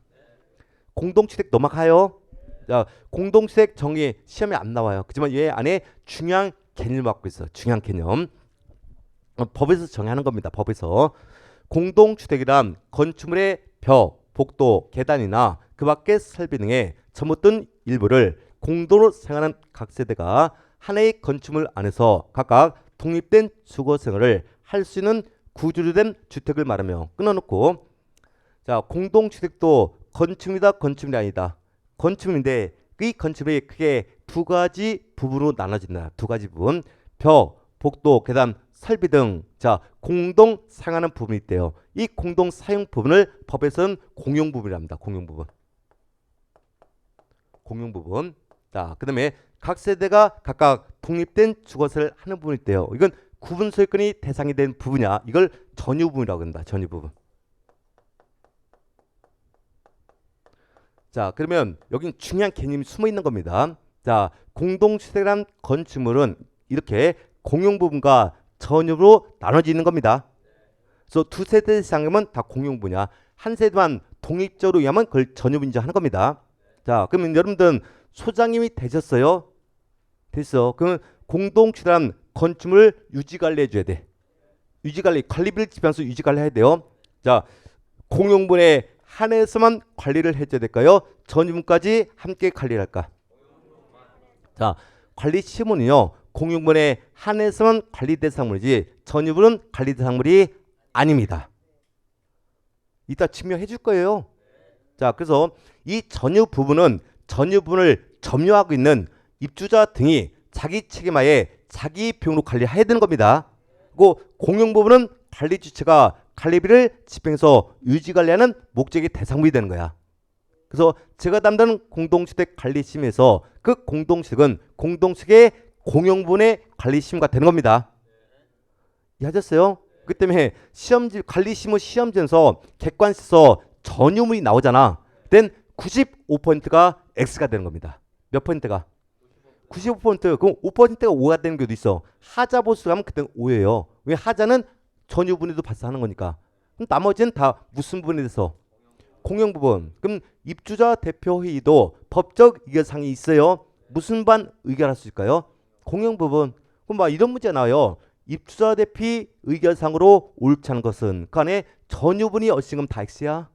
Speaker 1: 공동주택 넘어가요. 자, 공동주택 정의 시험에 안 나와요. 그렇지만 얘 안에 중요한 개념을 갖고 있어. 중요한 개념. 법에서 정의하는 겁니다. 법에서. 공동주택이란 건축물의 벽, 복도, 계단이나 그 밖의 설비 등의 잘못된 일부를 공동으로 사용하는 각 세대가 하나의 건축물 안에서 각각 독립된 주거 생활을 할 수 있는 구조로 된 주택을 말하며 끊어놓고 자, 공동주택도 건축물이다 건축물이 아니다. 건축물인데 이 건축물이 크게 두 가지 부분으로 나눠진다. 두 가지 부분. 벽, 복도, 계단, 설비 등 자, 공동 사용하는 부분이 있대요. 이 공동 사용 부분을 법에서는 공용 부분이라 합니다. 공용 부분. 공용 부분. 자, 그다음에 각 세대가 각각 독립된 주거를 하는 부분이 있대요. 이건 구분 소유권이 대상이 된 부분이야. 이걸 전유 부분이라고 한다. 전유 부분. 자, 그러면 여긴 중요한 개념이 숨어 있는 겁니다. 자, 공동주택이란 건축물은 이렇게 공용 부분과 전유로 나눠지는 겁니다. 그래서 두 세대 이상이면 다 공용 분야. 한 세대만 독립적으로 의하면 그걸 전유 인정하는 겁니다. 자, 그러면 여러분들은 소장님이 되셨어요? 됐어. 그러면 공동주택이란 건축물을 유지 관리해 줘야 돼. 유지 관리, 관리비를 지불하면서 유지 관리해야 돼요. 자, 공용분에 한해서만 관리를 해줘야 될까요? 전유분까지 함께 관리를 할까? 자, 관리 시문은요. 공용분에 한해서만 관리 대상물이지 전유분은 관리 대상물이 아닙니다. 이따 증명해 줄 거예요. 자, 그래서 이 전유 부분은 전유 부분을 점유하고 있는 입주자 등이 자기 책임하에 자기 비용으로 관리해야 되는 겁니다. 그리고 공용 부분은 관리 주체가 관리비를 집행해서 유지 관리하는 목적의 대상물이 되는 거야. 그래서 제가 담당하는 공동주택 관리심에서 그 공동주택은 공동주택의 공용분의 관리심과 되는 겁니다. 이해하셨어요? 그 때문에 시험지 관리심의 시험지에서 객관식에서 전유물이 나오잖아. then 95%가 X가 되는 겁니다. 몇 퍼센트가? 95%. 그럼 5%가 5가 되는 경우도 있어. 하자 보수 가면 그때는 5예요. 왜? 하자는 전유분해도 발생하는 거니까. 그럼 나머지는 다 무슨 부분에 대해서? 공용 부분. 그럼 입주자 대표 회의도 법적 의결사항이 있어요. 무슨 반 의결할 수 있을까요? 공용 부분. 그럼 막 이런 문제 나와요. 입주자 대표 의결상으로 옳지 않은 것은 그 안에 전유분이 어찌금 다 X야.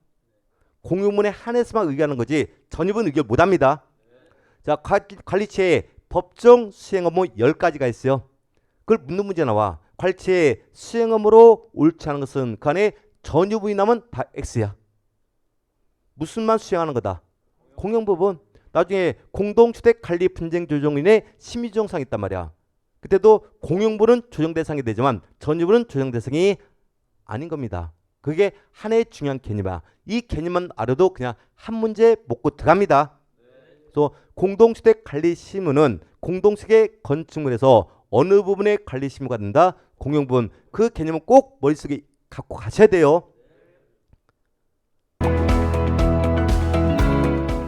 Speaker 1: 공유문에 한해서만 의결하는 거지 전유분 의결 못합니다. 자, 관리체에 법정 수행 업무 10가지가 있어요. 그걸 묻는 문제 나와. 관리체에 수행 업무로 옳지 않은 것은 그 안에 전유분이 나면 다 X야. 무슨만 수행하는 거다? 공용 부분. 나중에 공동주택 관리 분쟁 조정인의 심의 조정상이 있단 말이야. 그때도 공용부는 조정 대상이 되지만 전유부는 조정 대상이 아닌 겁니다. 그게 하나의 중요한 개념이야. 이 개념만 알아도 그냥 한 문제 먹고 들어갑니다. 그래서 공동주택 관리 실무는 공동주택의 건축물에서 어느 부분의 관리 실무가 된다? 공용 부분. 그 개념은 꼭 머릿속에 갖고 가셔야 돼요.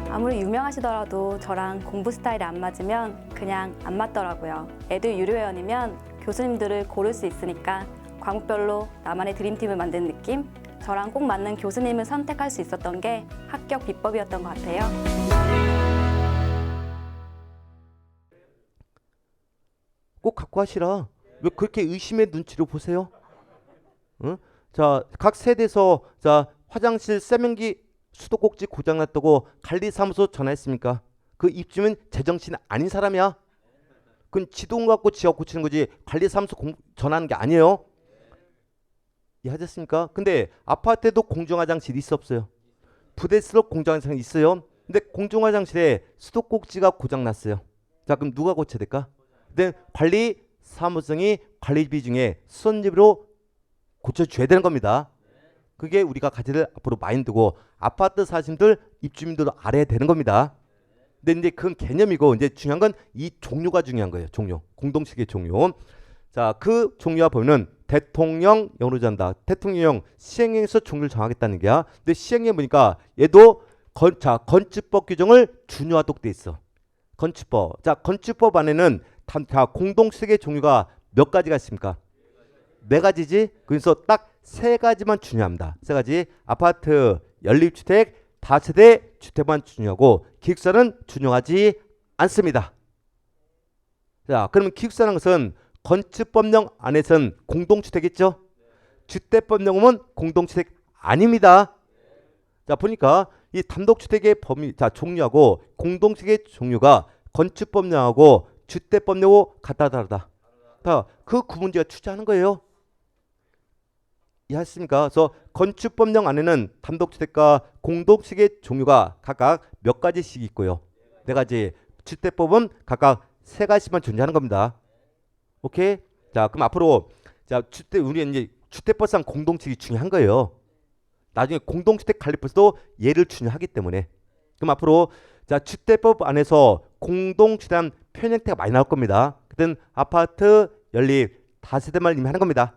Speaker 3: 아무리 유명하시더라도 저랑 공부 스타일이 안 맞으면 그냥 안 맞더라고요. 애들 유료회원이면 교수님들을 고를 수 있으니까 과목별로 나만의 드림팀을 만든 느낌? 저랑 꼭 맞는 교수님을 선택할 수 있었던 게 합격 비법이었던 것 같아요.
Speaker 1: 꼭 갖고 하시라. 왜 그렇게 의심의 눈치로 보세요? 응? 자, 각 세대에서 자 화장실 세면기 수도꼭지 고장났다고 관리사무소 전화했습니까? 그 입주민 제정신 아닌 사람이야. 그건 지동 갖고 지하 고치는 거지 관리사무소 전화하는 게 아니에요. 이해하셨습니까? 근데 아파트에도 공중화장실이 있어 없어요? 부대수록 공중화장실이 있어요. 근데 공중화장실에 수도꼭지가 고장났어요. 자, 그럼 누가 고쳐야 될까? 근데 관리사무소이 관리비 중에 수선집으로 고쳐줘야 되는 겁니다. 그게 우리가 가져야 될 앞으로 마인드고 아파트 사시는 입주민들도 알아야 되는 겁니다. 근데 이제 그건 개념이고 이제 중요한 건 이 종류가 중요한 거예요. 종류. 공동식의 종류. 자, 그 종류와 보면은 대통령령으로 잔다. 대통령 시행령에서 종류를 정하겠다는 게야. 근데 시행령 보니까 얘도 건축법 규정을 준용하도록 돼 있어. 건축법. 자, 건축법 안에는 공동식의 종류가 몇 가지가 있습니까? 4가지지. 그래서 딱 3가지만 준용합니다. 3가지. 아파트, 연립주택, 다세대 주택만 준용하고 기숙사는 준용하지 않습니다. 자, 그러면 기숙사라는 것은 건축법령 안에서는 공동주택이죠. 주택법령은 공동주택 아닙니다. 자, 보니까 이 단독주택의 범위, 자, 종류하고 공동주택의 종류가 건축법령하고 주택법령하고 같다 다르다. 그 구분제가 취재하는 거예요. 이해하셨습니까? 그래서 건축법령 안에는 단독주택과 공동주택의 종류가 각각 몇 가지씩 있고요. 4가지. 주택법은 각각 3가지만 존재하는 겁니다. 오케이? 자, 그럼 앞으로 자, 우리 이제 주택법상 공동주택이 중요한 거예요. 나중에 공동주택 관리법에서도 얘를 준용하기 때문에. 그럼 앞으로 자, 주택법 안에서 공동주택한 표현 형태가 많이 나올 겁니다. 그땐 아파트, 연립, 다세대만 의미하는 겁니다.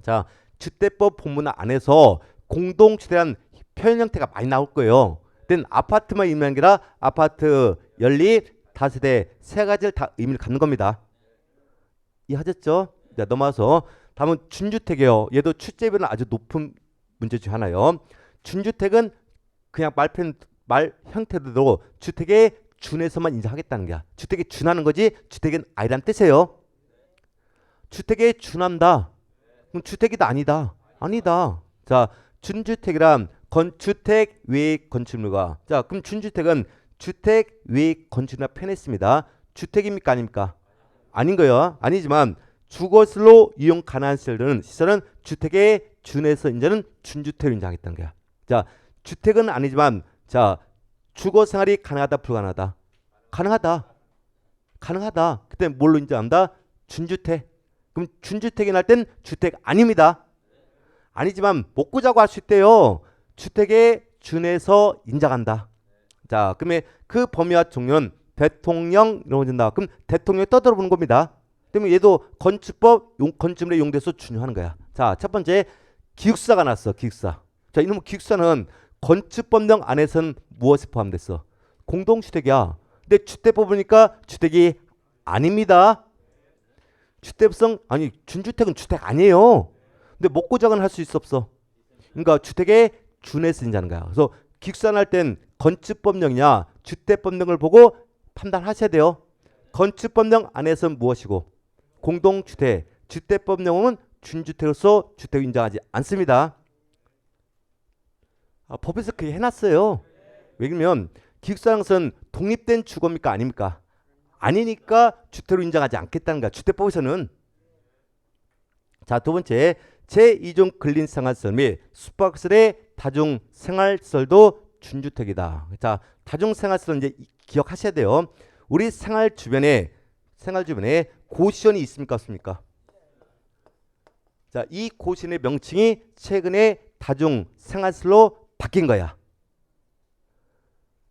Speaker 1: 자, 주택법 본문 안에서 공동주택한 표현 형태가 많이 나올 거예요. 그땐 아파트만 의미하는 게 아니라 아파트, 연립, 다세대 3가지를 다 의미를 갖는 겁니다. 이해하셨죠? 자, 넘어와서 다음은 준주택이에요. 얘도 출제비는 아주 높은 문제 중 하나요. 준주택은 그냥 말 형태로 주택에 준해서만 인정하겠다는 거야. 주택에 준하는 거지 주택은 아니란 뜻이에요. 주택에 준한다. 그럼 주택이다 아니다. 아니다. 자, 준주택이란 주택 외의 건축물과 자, 그럼 준주택은 주택 외의 건축물이라 표현했습니다. 주택입니까 아닙니까? 아닌 거예요. 아니지만 주거실로 이용 가능한 시설은 주택에 준해서 인정은 준주택을 인정하겠다는 거야. 자, 주택은 아니지만 자, 주거 생활이 가능하다 불가능하다? 가능하다. 가능하다. 그때 뭘로 인정한다? 준주택. 그럼 준주택이 날 땐 주택 아닙니다. 아니지만 먹고 자고 할 수 있대요. 주택에 준해서 인정한다. 자, 그러면 그 범위와 종류는 대통령이라고 된다. 그럼 대통령이 떠들어보는 겁니다. 그러면 얘도 건축법 건축물에 용돼서 준용하는 거야. 자, 첫 번째 기숙사가 났어. 기숙사. 자, 이놈의 기숙사는 건축법령 안에서는 무엇이 포함됐어? 공동주택이야. 근데 주택법 보니까 주택이 아닙니다. 주택성 아니 준주택은 주택 아니에요. 근데 목고정은 할 수 있어 없어? 그러니까 주택에 준해서 인자는 거야. 그래서 기획수산할 땐 건축법령이냐 주택법령을 보고 판단하셔야 돼요. 건축법령 안에서는 무엇이고 공동주택, 주택법령은 준주택으로서 주택을 인정하지 않습니다. 법에서 그렇게 해놨어요. 왜냐면 기획수산은 독립된 주거입니까 아닙니까? 아니니까 주택으로 인정하지 않겠다는 거야. 주택법에서는. 자, 두 번째 제2종 근린생활시설 및 숙박시설의 다중생활시설도 준주택이다. 자, 다중생활시설 이제 기억하셔야 돼요. 우리 생활 주변에 고시원이 있습니까 없습니까? 자, 이 고시원의 명칭이 최근에 다중생활시설로 바뀐 거야.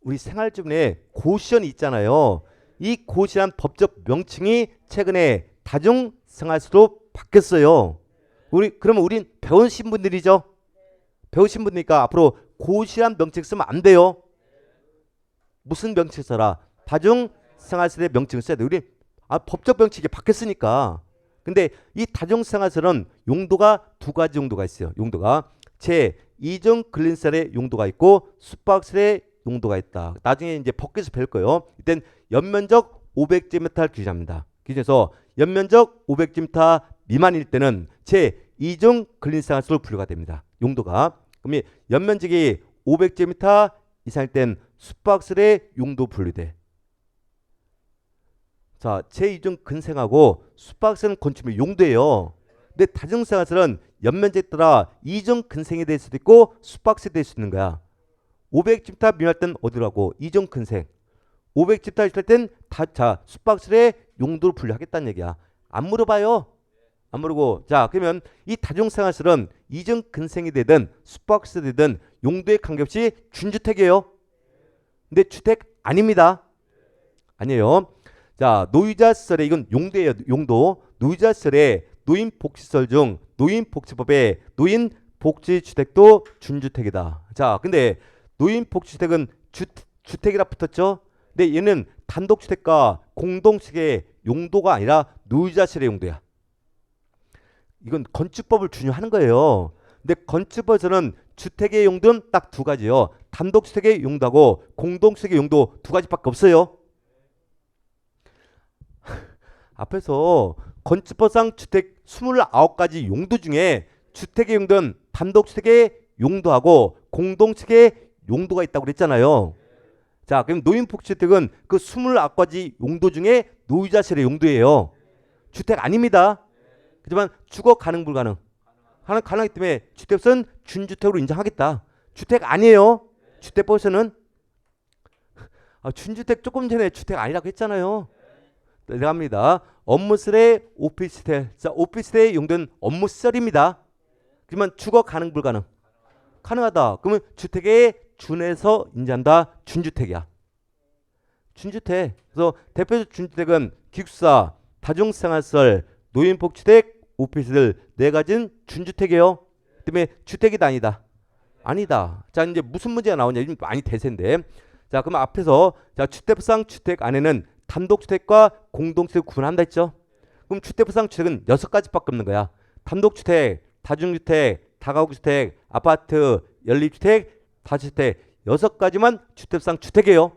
Speaker 1: 우리 생활 주변에 고시원이 있잖아요. 이 고시원 법적 명칭이 최근에 다중생활시설로 바뀌었어요. 그러면 우린 배우신 분들이죠. 배우신 분이니까 앞으로 고시원 명칭 쓰면 안 돼요. 무슨 명칭 써라? 다중생활시설의 명칭을 써야 돼. 우리 법적 명칭이 바뀌었으니까. 근데 이 다중생활시설은 용도가 두 가지 용도가 있어요. 용도가 제2종 근린시설의 용도가 있고 숙박시설의 용도가 있다. 나중에 이제 법규에서 배울 거예요. 이땐 연면적 500제곱미터를 규정합니다. 그래서 연면적 500제곱미터 미만일 때는 제2종 근린생활시설로 분류가 됩니다. 용도가. 그럼 연면적이 500제곱미터 이상일 땐 숙박시설의 용도 분류돼. 자, 제2종 근생하고 숙박시설은 건축물 용도예요. 근데 다중생활시설은 연면적에 따라 2종 근생이 될 수도 있고 숙박시설이 될 수 있는 거야. 500제곱미터 미만일 땐 어디로 하고 2종 근생. 500제곱미터 있을 땐 숙박시설의 용도로 분류하겠다는 얘기야. 안 물어봐요. 안 물어보고. 자, 그러면 이 다중생활시설은 2종 근생이 되든 숙박시설이 되든 용도에 관계없이 준주택이에요. 근데 주택 아닙니다. 아니에요. 자, 노유자 시설에 이건 용도예요. 용도. 노유자 시설에 노인복지시설 중 노인복지법에 노인복지주택도 준주택이다. 자, 근데 노인복지주택은 주택이라 붙었죠. 근데 얘는 단독주택과 공동주택의 용도가 아니라 노유자시설의 용도야. 이건 건축법을 준용하는 거예요. 근데 건축법에서는 주택의 용도는 딱 두 가지요. 단독주택의 용도하고 공동주택의 용도 두 가지밖에 없어요. 앞에서 건축법상 주택 29가지 용도 중에 주택의 용도는 단독주택의 용도하고 공동주택의 용도가 있다고 그랬잖아요. 자, 그럼 노인복지주택은 그 29가지 용도 중에 노유자시설의 용도예요. 주택 아닙니다. 하지만 주거 가능 불가능? 가능하기 때문에 주택은 준주택으로 인정하겠다. 주택 아니에요. 주택법에서는. 준주택 조금 전에 주택 아니라고 했잖아요. 내려갑니다. 업무시설의 오피스텔. 자, 오피스텔의 용도는 업무시설입니다. 그러면 주거 가능 불가능? 가능하다. 그러면 주택에 준해서 인정한다. 준주택이야. 준주택. 그래서 대표적 준주택은 기숙사, 다중생활시설, 노인복지주택, 오피스텔 네 가지는 준주택이에요. 그다음에 주택이다 아니다? 아니다. 자, 이제 무슨 문제가 나오냐? 이게 많이 대세인데. 자, 그럼 앞에서 자, 주택법상 주택 안에는 단독주택과 공동주택 구분한다 했죠. 그럼 주택법상 주택은 6가지밖에 없는 거야. 단독주택, 다중주택, 다가구주택, 아파트, 연립주택, 다주택 6가지만 주택법상 주택이에요.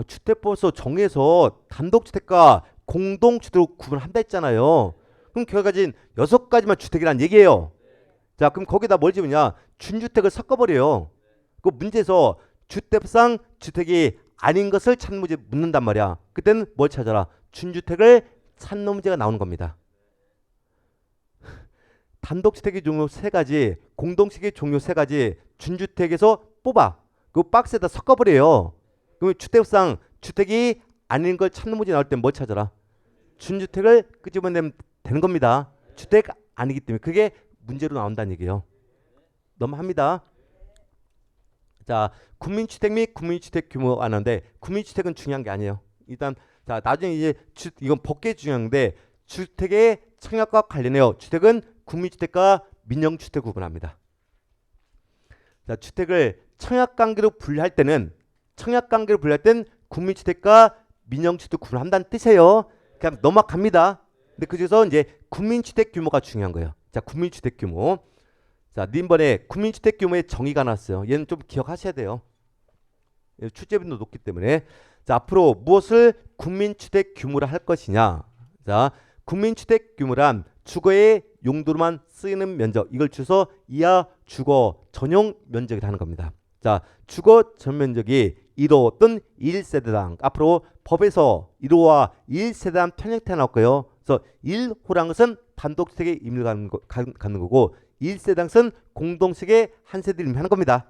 Speaker 1: 주택법에서 정해서 단독주택과 공동주택으로 구분한다 했잖아요. 그럼 결과진 6가지만 주택이란 얘기예요. 자, 그럼 거기다 뭘 집으냐? 준주택을 섞어버려요. 그 문제에서 주택상 주택이 아닌 것을 찾는 문제 묻는단 말이야. 그때는 뭘 찾아라? 준주택을 찾는 문제가 나오는 겁니다. 단독주택의 종류 3가지, 공동주택의 종류 3가지, 준주택에서 뽑아. 그 박스에다 섞어버려요. 그러면 주택상 주택이 아닌 걸 찾는 문제 나올 때 뭘 찾아라? 준주택을 끄집어내면 되는 겁니다. 주택 아니기 때문에 그게 문제로 나온다는 얘기예요. 넘어갑니다. 자, 국민주택 및 국민주택 규모 아는데 국민주택은 중요한 게 아니에요. 일단 자, 나중에 이제 이건 법계 중요한데 주택의 청약과 관련해요. 주택은 국민주택과 민영주택 구분합니다. 자, 주택을 청약관계로 분류할 때는 국민주택과 민영주택 구분한다는 뜻이에요. 그냥 넘어갑니다. 근데 그중에서 이제 국민주택 규모가 중요한 거예요. 자, 국민주택 규모. 자, 이번에 국민주택 규모의 정의가 나왔어요. 얘는 좀 기억하셔야 돼요. 출제빈도 높기 때문에. 자, 앞으로 무엇을 국민주택 규모로 할 것이냐. 자, 국민주택 규모란 주거의 용도로만 쓰이는 면적, 이걸 줄여서 이하 주거 전용 면적이라 하는 겁니다. 자, 주거 전 면적이 1호 또는 1세대당, 앞으로 법에서 1호와 1세대당 편형태 나올 거예요. 그래서 1호라는 것은 단독주택의 의미를 갖는 거고 1세대당 것은 공동주택의 한 세대를 의미하는 겁니다.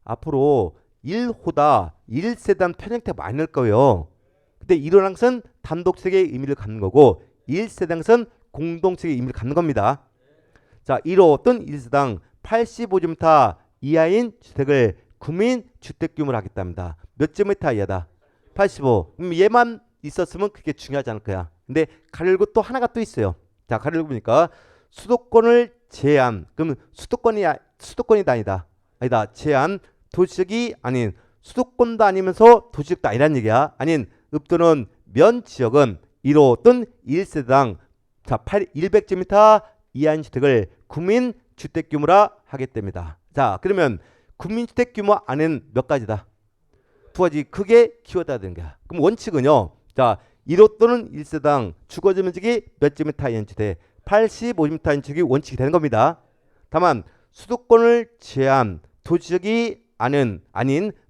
Speaker 1: 앞으로 1호다 1세대당 편형태 많이 넣을 거예요. 근데 1호라는 것은 단독주택의 의미를 갖는 거고 1세대당 것은 공동주택의 의미를 갖는 겁니다. 자, 1호 또는 1세당 85제곱미터 이하인 주택을 국민주택 규모로 하겠답니다. 몇 제곱미터 이하다? 85. 그럼 얘만 있었으면 그게 중요하지 않을 거야. 근데 가려고 또 하나가 또 있어요. 자, 가려고 보니까 수도권을 제한. 그러면 수도권이 아니다. 제한. 도시적이 아닌, 수도권도 아니면서 도시적도 아니란 얘기야. 아닌 읍도는 면 지역은 1호 또는 1세대당 100제곱미터 이하인 주택을 국민주택 규모라 하겠답니다. 자, 그러면 국민주택 규모 안에는 몇 가지다? 두 가지. 크게 키워야 되는 거야. 그럼 원칙은요. 자, 1호 또는 1세당 주거지 면적이 몇 제곱미터 이하인 주택, 85제곱미터 이하인 주택이 원칙이 되는 겁니다. 다만 수도권을 제한, 도시적이 아닌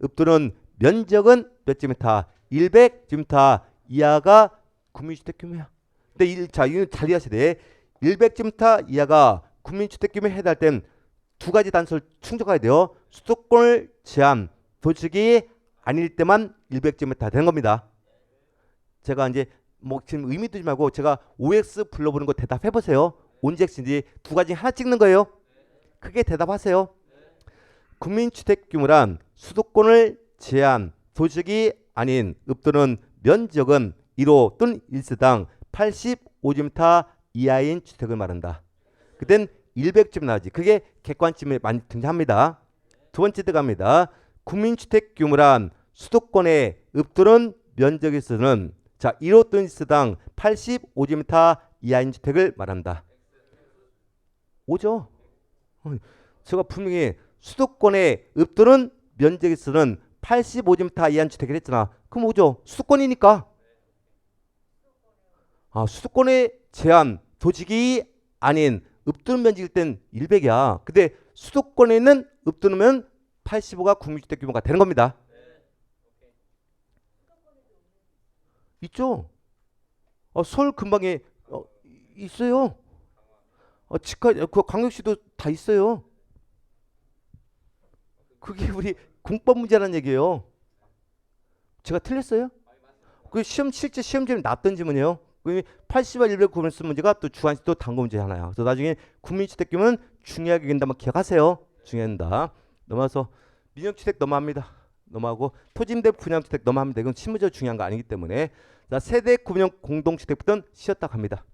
Speaker 1: 읍도는 면적은 몇 제곱미터? 100제곱미터 이하가 국민주택 규모야. 근데 이거 잘 이해하셔야 돼. 100제곱미터 이하가 국민주택 규모에 해당할 땐 두 가지 단서를 충족해야 돼요. 수도권을 제한, 도시적이 아닐 때만 100제곱미터 되는 겁니다. 제가 이제 뭐 지금 의미 두지 말고 제가 OX 불러보는 거 대답해 보세요. 온지X인지 두 가지 하나 찍는 거예요. 크게 대답하세요. 국민주택 규모란 수도권을 제한, 도시적이 아닌 읍도는 면적은 1호 또는 1세당 85제곱미터 이하인 주택을 말한다. 그땐 100점 나오지. 그게 객관점에 많이 등장합니다. 두 번째 들어갑니다. 국민주택 규모란 수도권의 읍도는 면적에서는 자, 1호 또는 1세당 85제곱미터 이하인 주택을 말한다. 오죠? 제가 분명히 수도권의 읍도는 면적에서는 85제곱미터 이하인 주택을 했잖아. 그럼 오죠? 수도권이니까. 아, 수도권의 제한, 도시기 아닌 읍도는 면적일 땐 100이야. 근데 수도권에는 읍도는 85가 국민주택 규모가 되는 겁니다. 있죠? 서울 근방에 있어요. 그 광역시도 다 있어요. 그게 우리 공법 문제라는 얘기예요. 제가 틀렸어요? 그 실제 시험지에 나왔던 질문이에요. 80와 100 구분 쓴 문제가 또 주관식 또 단거 문제 하나야. 그래서 나중에 국민주택 규모는 중요하게 된다면 기억하세요. 중요한다. 넘어서 민영주택 넘어갑니다. 넘어가고 토지임대 분양주택 넘어갑니다. 이건 실무적으로 중요한 거 아니기 때문에 자, 세대 구분형 공동주택부터는 쉬었다 갑니다.